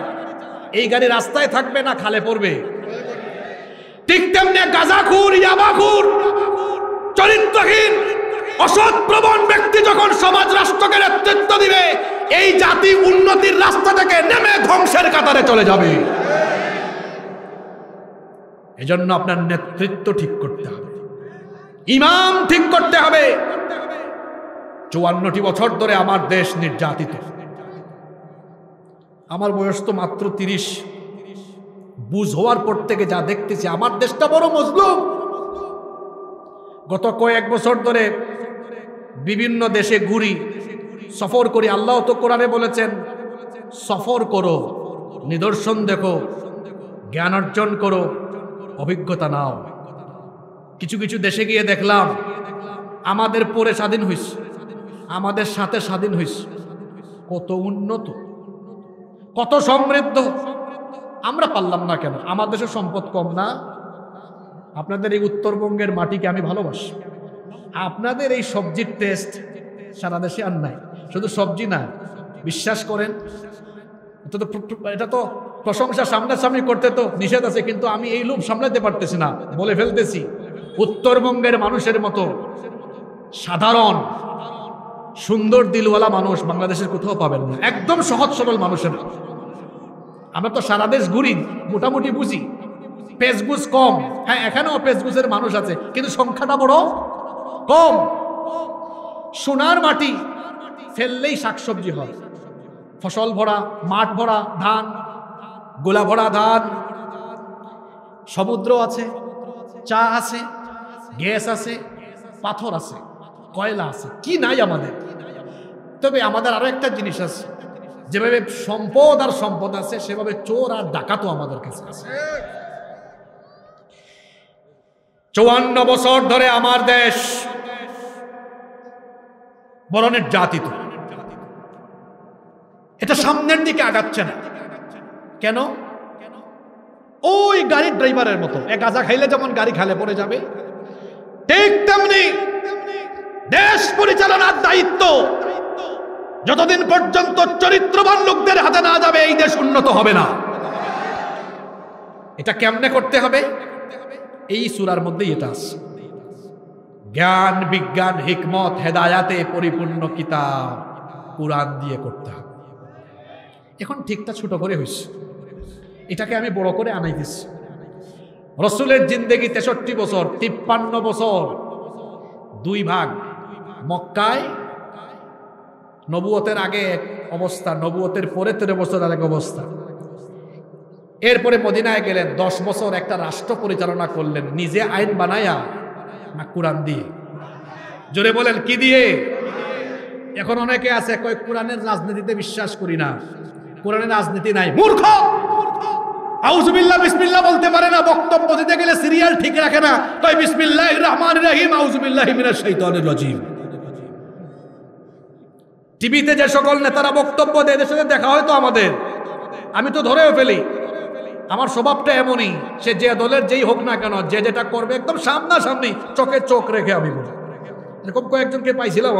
এই গাড়ি রাস্তায় থাকবে না খালে পড়বে? ঠিক তেমনি গাঁজাখুর, ইয়াবাখুর, চরিত্রহীন, অসৎ প্রবণ ব্যক্তি যখন সমাজ রাষ্ট্রকে নেতৃত্ব দিবে, এই জাতি উন্নতির রাস্তা থেকে নেমে ধ্বংসের কাতারে চলে যাবে। এজন্য আপনার নেতৃত্ব ঠিক করতে হবে, ইমাম ঠিক করতে হবে। 54টি বছর ধরে আমার দেশ নির্যাতিত। আমার বয়স তো মাত্র 30। বুঝ হওয়ার পর থেকে যা দেখতেছি, আমার দেশটা বড় মজলুম। গত কয়েক বছর ধরে বিভিন্ন দেশে ঘুরি, সফর করি। আল্লাহ তো কোরআনে বলেছেন সফর করো, নিদর্শন দেখো, জ্ঞান অর্জন করো, অভিজ্ঞতা নাও। কিছু কিছু দেশে গিয়ে দেখলাম আমাদের পরে স্বাধীন হইছে, আমাদের সাথে স্বাধীন হইছে। কত উন্নত, কত সমৃদ্ধ, আমরা পারলাম না কেন? আমার দেশের সম্পদ কম না? আপনাদের এই উত্তরবঙ্গের মাটিকে আমি ভালোবাসি। আপনাদের এই সবজির টেস্ট সারা দেশে আর নাই। শুধু সবজি না, বিশ্বাস করেন, এটা তো প্রশংসা সামনাসামনি করতে তো নিষেধ আছে, কিন্তু আমি এই লোভ সামলাতে পারতেছি না, বলে ফেলতেছি। উত্তরবঙ্গের মানুষের মতো সাধারণ সুন্দর দিলওয়ালা মানুষ বাংলাদেশের কোথাও পাবেন না। একদম সহজ সরল মানুষের। আমরা তো সারা দেশ ঘুরি, মোটামুটি বুঝি। পেজগুজ কম, হ্যাঁ এখানেও পেজগুজের মানুষ আছে, কিন্তু সংখ্যাটা বড় কম। সোনার মাটি ফেললেই শাকসবজি হয়, ফসল ভরা, মাঠ ভরা ধান, গোলা ভরা ধান। সমুদ্র আছে, চা আছে, গ্যাস আছে, পাথর আছে, কয়লা আছে, কি নাই আমাদের? তবে আমাদের আরো একটা জিনিস আছে, যেভাবে সম্পদ আর সম্পদ আছে সেভাবে চোর আর ডাকাতও আমাদের কাছে আছে। 54 বছর ধরে আমার দেশ বড় নির্যাতিত। এটা সামনের দিকে আগাচ্ছে না কেন? ওই গাড়ির ড্রাইভারের মতো, এক গাঁজা খাইলে যেমন গাড়ি খালে পড়ে যাবে, ঠিক তেমনি দেশ পরিচালনার দায়িত্ব যতদিন পর্যন্ত চরিত্রবান লোকদের হাতে না যাবে এই দেশ উন্নত হবে না। এটা কেমনে করতে হবে? এই সূরার মধ্যেই এটা আছে। জ্ঞান, বিজ্ঞান, হিকমত, হেদায়াতে পরিপূর্ণ কিতাব কুরআন দিয়ে করতে হবে। এখন ঠিকটা ছোট করে হইছে, এটাকে আমি বড় করে আনাইতেছি। রসুলের জিন্দেগি 63 বছর, 53 বছর, 2 ভাগ। মক্কায় নবুয়তের আগে এক অবস্থা, নবুয়তের পরে 13 বছর আর এক অবস্থা। এরপরে মদিনায় গেলেন, 10 বছর একটা রাষ্ট্র পরিচালনা করলেন। নিজে আইন বানায়া না কুরআন দিয়ে? জোরে বলেন, কি দিয়ে? এখন অনেকে আছে কয় কুরআনের রাজনীতিতে বিশ্বাস করি না, কুরআনের রাজনীতি নাই। মূর্খ! আউযুবিল্লাহ বিসমিল্লাহ বলতে পারে না, বক্তব্য দিতে গেলে সিরিয়াল ঠিক রাখে না, কয় বিসমিল্লাহির রহমানির রহিম আউযুবিল্লাহি মিনাশ শাইতানির রাজিম। টিভিতে যে সকল নেতারা বক্তব্য দেয়, এদের সাথে দেখা হয় তো আমাদের, আমি তো ধরেও ফেলি। আমার স্বভাবটা এমনই, সে যে দলের যেই হোক না কেন, যে যেটা করবে একদম সামনাসামনি চোখে চোখ রেখে আমি বলি। এরকম কয়েকজনকে পাইছিলাম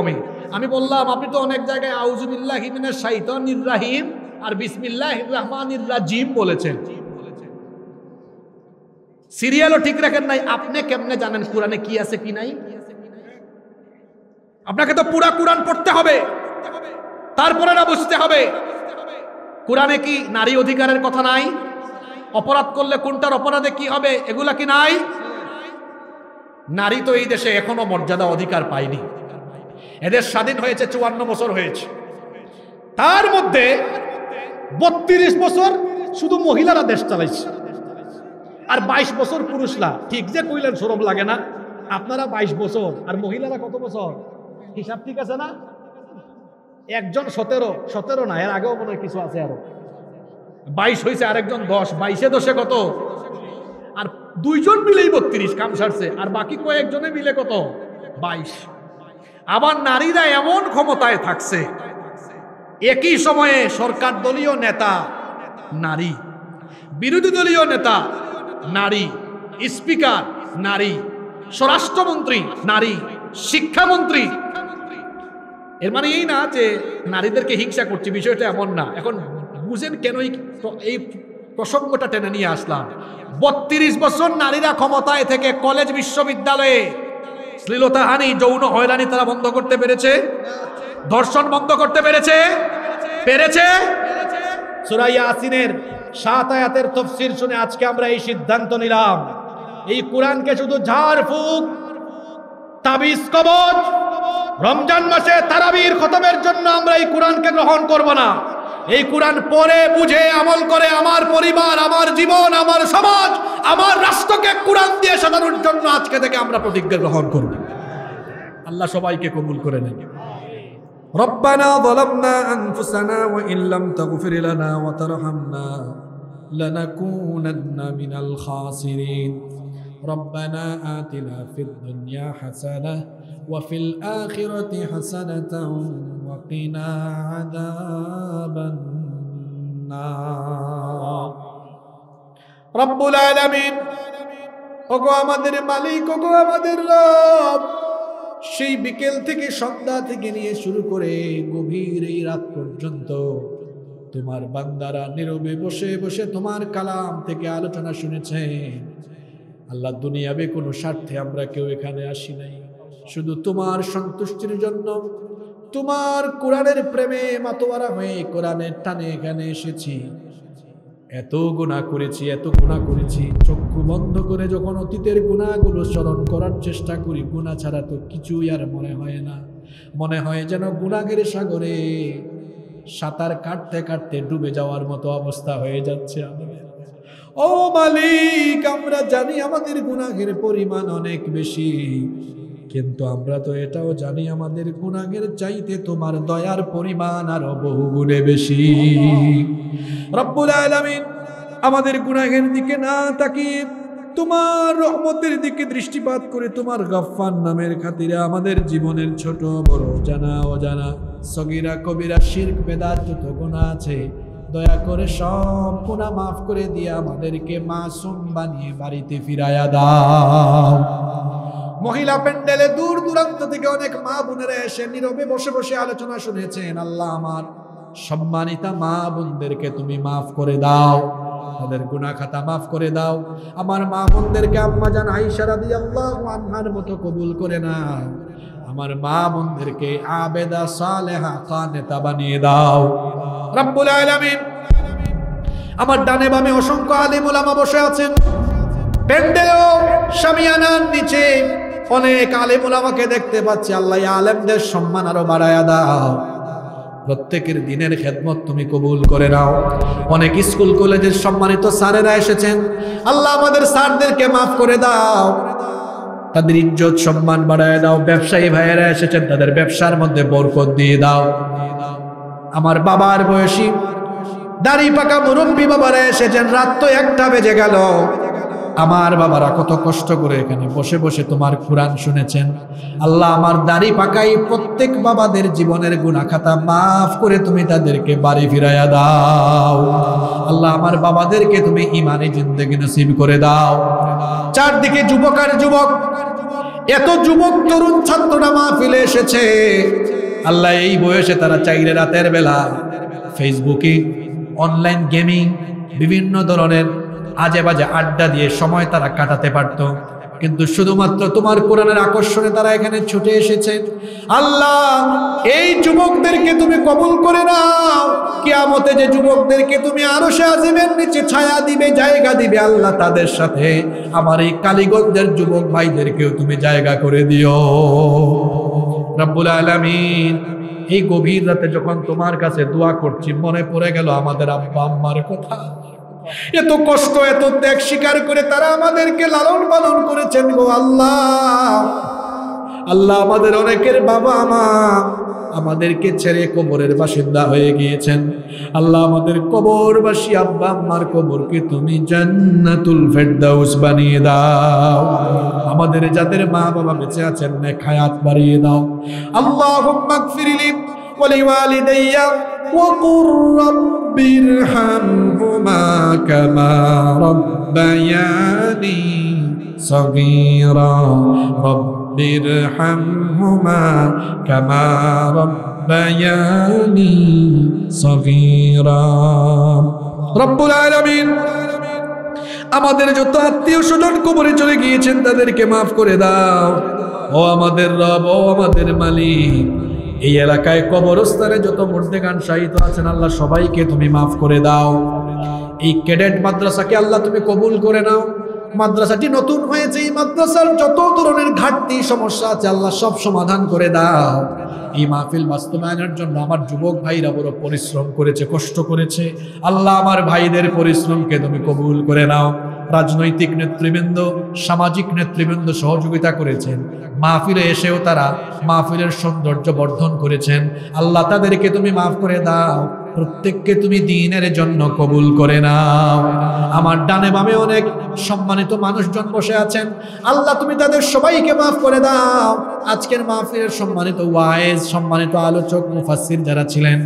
আমি বললাম, আপনি তো অনেক জায়গায় আউযুবিল্লাহি মিনাশ শাইতানির রাজিম আর বিসমিল্লাহির রহমানির রাজিম বলেছেন, সিরিয়ালও ঠিক রাখেন নাই। আপনি কেমনে জানেন কুরআনে কি আছে কি নাই? আপনাকে তো পুরা কুরআন পড়তে হবে, তারপরে না বুঝতে হবে। কুরআনে কি নারী অধিকারের কথা নাই? অপরাধ করলে কোনটার অপরাধে কি হবে এগুলা কি নাই? নারী তো এই দেশে এখনো মর্যাদা অধিকার পায়নি। এদের স্বাধীন হয়েছে 54 বছর হয়েছে, তার মধ্যে 32 বছর শুধু মহিলারা দেশ চালাইছে, আর 22 বছর পুরুষরা। ঠিক যে কইলেন, শরম লাগে না? আপনারা 22 বছর আর মহিলারা কত বছর? হিসাব ঠিক আছে না? একজন 17 না, এর আগেও মনে হয় কিছু আছে, আরো 22 হয়েছে, আরেকজন 10, 22-এ 10-এ কত? আর 2 জন মিলেই 32, কাম সারছে। আর বাকি কয়েকজনে মিলে কত? 22। আবার নারীরা এমন ক্ষমতায় থাকছে, একই সময়ে সরকার দলীয় নেতা নারী, বিরোধী দলীয় নেতা নারী, স্পিকার নারী, স্বরাষ্ট্রমন্ত্রী নারী, শিক্ষামন্ত্রী। এর মানে এই না যে নারীদেরকে হিংসা করছি, বিষয়টা এমন না। এখন বুঝেন কেন এই প্রসঙ্গটা টেনে নিয়ে আসলাম। 32 বছর নারীরা ক্ষমতায় থেকে কলেজ বিশ্ববিদ্যালয়ে শ্লীলতাহানি, যৌন হয়রানি তারা বন্ধ করতে পেরেছে? ধর্ষণ বন্ধ করতে পেরেছে? সূরা ইয়াসিনের 7 আয়াতের তাফসীর শুনে আজকে আমরা এই সিদ্ধান্ত নিলাম, এই কোরআনকে শুধু ঝাড়ফুঁক, তাবিজ কবজ, রমজান মাসে তারাবির খতমের জন্য আমরা এই কোরআনকে গ্রহণ করব না। এই কোরআন পড়ে বুঝে আমল করে আমার পরিবার, আমার জীবন, আমার সমাজ, আমার রাষ্ট্রকে কোরআন দিয়ে সাজানোর জন্য আজকে থেকে আমরা প্রতিজ্ঞা গ্রহণ করব। আল্লাহ সবাইকে কবুল করে নেন। রব্বানা যালামনা আনফুসানা ওয়া ইল্লাম তাগফির লানা ওয়া তারহামনা লানাকুনান্না মিনাল খাসিরিন। রব্বানা আতিনা ফিদ দুনিয়া হাসানাহ ওয়া ফিল আখিরাতি হাসানাতাও ওয়া কিনা আযাবান নার। রব্বুল আলামিন, ওগো আমাদের মালিক, ওগো আমাদের রব, সেই বিকেল থেকে সন্ধ্যা থেকে নিয়ে শুরু করে গভীর এই রাত পর্যন্ত তোমার বান্দারা নীরবে বসে বসে তোমার কালাম থেকে আলোচনা শুনেছে। আল্লাহ, দুনিয়াবে কোনো স্বার্থে আমরা কেউ এখানে আসি নাই, শুধু তোমার সন্তুষ্টির জন্য, তোমার কোরআনের প্রেমে মাতোয়ারা হয়ে কোরআনের টানে এখানে এসেছি। এত গুনাহ করেছি, এত গুনাহ করেছি, চক্ষু বন্ধ করে যখন অতীতের গুনাহগুলো স্মরণ করার চেষ্টা করি, গুনাহ ছাড়া তো কিছুই আর মনে হয় না। মনে হয় যেন গুনাহের সাগরে সাঁতার কাটতে কাটতে ডুবে যাওয়ার মতো অবস্থা হয়ে যাচ্ছে আমাদের। ও মালিক, আমরা জানি আমাদের গুনাহের পরিমাণ অনেক বেশি, কিন্তু আমরা তো এটাও জানি আমাদের গুনাহের চাইতে তোমার দয়ার পরিমাণ আরো বহুগুণে বেশি। রব্বুল আলামিন, আমাদের গুনাহের দিকে না তাকিয়ে তোমার রহমতের দিকে দৃষ্টিপাত করে তোমার গফফার নামের খাতিরে আমাদের জীবনের ছোট বড়, জানা অজানা, সগীরা কবিরা, শিরক বেদাত যত গুনাহ আছে, দয়া করে সব গুনাহ মাফ করে দিয়ে আমাদেরকে মাসুম বানিয়ে বাড়িতে ফিরায়া দাও। মহিলা প্যান্ডেলে দূর দূরান্ত থেকে অনেক মা বোনেরা এসে নীরবে বসে বসে আলোচনা শুনেছেন। আল্লাহ, আমার সম্মানিতা মা বোনদেরকে তুমি মাফ করে দাও, তাদের গুনাহ খাতা মাফ করে দাও। আমার মা বোনদেরকে আম্মা জান আয়েশা রাদিয়াল্লাহু আনহার মতো কবুল করে নাও। আমার মা বোনদেরকে আবেদা সালেহা কানেতা বানিয়ে দাও। রব্বুল আলামিন, আমার ডানে বামে অসংখ্য আলেম ওলামা বসে আছেন। প্যান্ডেলও শামিয়ানার নিচে অনেক আলেম ওলামাকে দেখতে পাচ্ছি। আল্লাহ, এই আলেমদের সম্মান আরো বাড়ায়া দাও। প্রত্যেকের দিনের খেদমত তুমি কবুল করে নাও। অনেক স্কুল কলেজের সম্মানিত স্যারেরা এসেছেন। আল্লাহ, আমাদের স্যারদেরকে মাফ করে দাও, তাদের ইজ্জত সম্মান বাড়ায় দাও। ব্যবসায়ী ভাইয়েরা এসেছেন, তাদের ব্যবসার মধ্যে বরকত দিয়ে দাও। আমার বাবার বয়সী দাড়ি পাকা মুরব্বী বাবারা এসেছেন। রাত তো 1টা বেজে গেল। আমার বাবারা কত কষ্ট করে এখানে বসে বসে তোমার কোরআন শুনেছেন। আল্লাহ, আমার দাড়ি পাকাই প্রত্যেক বাবাদের জীবনের গুনাহ খাতা মাফ করে তুমি তাদেরকে বাড়ি ফিরাইয়া দাও। আল্লাহ, আমার বাবাদেরকে তুমি ঈমানি জিন্দেগি নসিব করে দাও। চারদিকে যুবক আর যুবক, এত যুবক তরুণ ছাত্ররা মাহফিলে এসেছে। আল্লাহ, এই বয়সে তারা চাইলে রাতের বেলা ফেসবুকে অনলাইন গেমিং, বিভিন্ন ধরনের আজে বাজে আড্ডা দিয়ে সময় তারা কাটাতে পারত, কিন্তু শুধুমাত্র তোমার কোরআনের আকর্ষণে তারা এখানে ছুটে এসেছে। আল্লাহ, এই যুবকদেরকে তুমি কবুল করে নাও। কিয়ামতে যে যুবকদেরকে তুমি আরশে আজিমের নিচে ছায়া দিবে, জায়গা দিবে, আল্লাহ, তাদের সাথে আমার এই কালীগঞ্জের যুবক ভাইদেরকেও তুমি জায়গা করে দিও। রব্বুল আলামিন, এই গভীর রাতে যখন তোমার কাছে দোয়া করছি, মনে পড়ে গেল আমাদের আব্বা আম্মার কথা। এত কষ্ট, এত ত্যাগ স্বীকার করে তারা আমাদেরকে লালন পালন করেছেন গো আল্লাহ। আল্লাহ, আমাদের অনেকের বাবা মা আমাদেরকে ছেড়ে কবরের বাসিন্দা হয়ে গিয়েছেন। আল্লাহ, আমাদের কবরবাসী আব্বা আম্মার কবরকে তুমি জান্নাতুল ফেরদাউস বানিয়ে দাও। আমাদের যাদের মা বাবা বেঁচে আছেন, নেক হায়াত বাড়িয়ে দাও। আল্লাহুম্মা গফিরলি ওয়া লিওয়ালিদাইয়া ওয়া কুর রাব্বিরহামহুমা কামা রাব্বায়ানি সগীরা রাব্বিরহামহুমা কামা রাব্বায়ানি সগীরা। রব্বুল আলামিন, আমাদের যত আত্মীয় স্বজন কবরে চলে গিয়েছেন তাদেরকে মাফ করে দাও। ও আমাদের রব, ও আমাদের মালিক, এই এলাকায় কবরস্থানে যত মুর্দেগান শাহিদ আছেন, আল্লাহ, সবাইকে তুমি মাফ করে দাও। এই ক্যাডেট মাদ্রাসাকে আল্লাহ তুমি কবুল করে নাও। মাদ্রাসাটি নতুন হয়েছে, এই মাদ্রাসার যত ধরনের ঘাটতি সমস্যা আছে, আল্লাহ, সব সমাধান করে দাও। এই মাহফিল বাস্তবায়নের জন্য আমার যুবক ভাইরা বড় পরিশ্রম করেছে, কষ্ট করেছে। আল্লাহ, আমার ভাইদের পরিশ্রমকে তুমি কবুল করে নাও। রাজনৈতিক নেতৃবৃন্দ, সামাজিক নেতৃবৃন্দ সহযোগিতা করেছেন। মাহফিলে এসেও তারা মাহফিলের সৌন্দর্য বর্ধন করেছেন। আল্লাহ, তাদেরকে তুমি মাফ করে দাও। প্রত্যেককে তুমি দ্বীনের জন্য কবুল করে নাও। আমার ডানে বামে অনেক সম্মানিত মানুষজন বসে আছেন, আল্লাহ তুমি তাদের সবাইকে মাফ করে দাও। আজকের মাহফিলের সম্মানিত ওয়াইজ, সম্মানিত আলোচক, মুফাসসির যারা ছিলেন,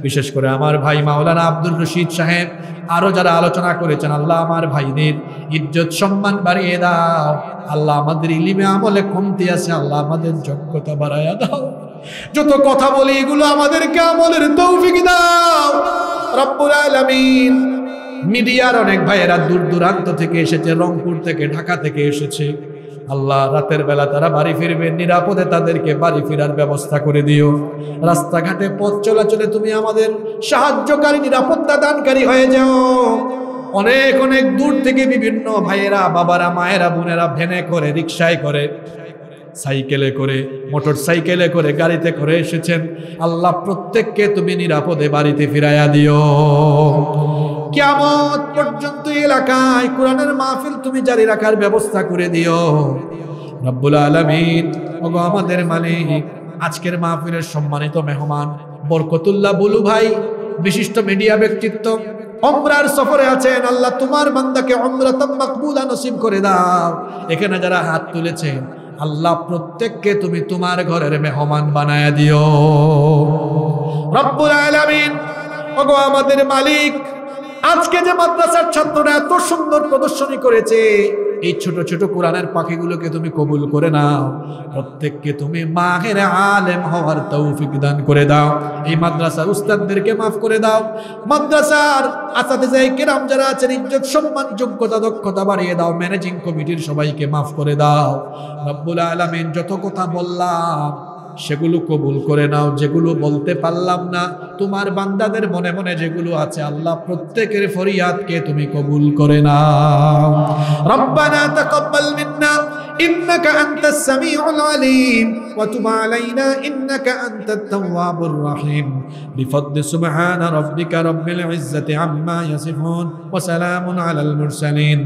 বিশেষ করে আমার ভাই মাওলানা আব্দুর রশিদ সাহেব, আরো যারা আলোচনা করেছেন, আল্লাহ আমার ভাইদের ইজ্জত সম্মান বাড়িয়ে দাও। আল্লাহ আমাদের ইলমে আমলে কমতি আছে, আল্লাহ আমাদের যোগ্যতা বাড়ায়া দাও। যত কথা বলি এগুলো আমাদেরকে আমলের তৌফিক দাও রব্বুল আলামিন। মিডিয়ার অনেক ভাইয়েরা দূর দূরান্ত থেকে এসেছে, রংপুর থেকে, ঢাকা থেকে এসেছে। আল্লাহ রাতের বেলা তারা বাড়ি ফিরবে, নিরাপদে তাদেরকে বাড়ি ফেরার ব্যবস্থা করে দিও। রাস্তাঘাটে পথ চলাচলে তুমি আমাদের সাহায্যকারী, নিরাপত্তা দানকারী হয়ে যাও। অনেক অনেক দূর থেকে বিভিন্ন ভাইয়েরা, বাবারা, মায়েরা, বোনেরা ভ্যানে করে, রিকশায় করে, সাইকেলে করে, মোটর সাইকেলে করে, গাড়িতে করে এসেছেন। আল্লাহ প্রত্যেককে তুমি নিরাপদে বাড়িতে ফিরাইয়া দিও। কিয়ামত পর্যন্ত এলাকায় কোরআনের মাহফিল তুমি জারি রাখার ব্যবস্থা করে দিও রব্বুল আলামিন। ওগো আমাদের মালিক, আজকের মাহফিলের সম্মানিত মেহমান বরকতুল্লাহ বুলু ভাই, বিশিষ্ট মিডিয়া ব্যক্তিত্ব, উমরার সফরে আছেন। আল্লাহ তোমার বান্দাকে উমরাতাম মাকবুলা নসিব করে দাও। এখানে যারা হাত তুলেছেন, আল্লাহ প্রত্যেককে তুমি তোমার ঘরের মেহমান বানায়া দিও রব্বুল আলামিন। ওগো আমাদের মালিক, আজকে যে মাদ্রাসার ছাত্ররা এত সুন্দর প্রদর্শনী করেছে, এই ছোট ছোট কোরআনের পাখিগুলোকে তুমি কবুল করে নাও। প্রত্যেককে তুমি মাহের আলেম হওয়ার তৌফিক দান করে দাও। এই মাদ্রাসার উস্তাদদেরকে মাফ করে দাও। মাদ্রাসার আসাতিজায়ে কেরাম যারা আছেন, ইজ্জত সম্মান যোগ্যতা দক্ষতা বাড়িয়ে দাও। ম্যানেজিং কমিটির সবাইকে মাফ করে দাও রব্বুল আলামিন। যত কথা বললাম সেগুলো কবুল করে নাও, যেগুলো বলতে পারলাম না, তোমার বান্দাদের মনে মনে যেগুলো আছে, আল্লাহ প্রত্যেকের ফরিয়াদকে তুমি কবুল করে নাও। রব্বানা তাকাব্বাল মিন্না ইন্নাকা আনতাস সামিউল আলিম ওয়া তুব আলাইনা ইন্নাকা আনতাত তাওয়াবুর রহিম। বিফদলি সুবহানা রাব্বিকা রাব্বিল ইজ্জাতি আম্মা ইয়াসিফুন ওয়া সালামুন আলাল মুরসালিন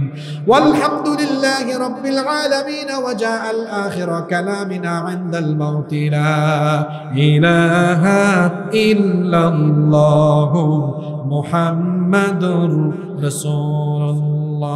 ওয়ালহামদুলিল্লাহি রাব্বিল আলামিন। ওয়া জাআল আখিরা কালামিনা ইনদাল মাউত লা ইলাহা ইল্লাল্লাহু মুহাম্মাদুর রাসূলুল্লাহ।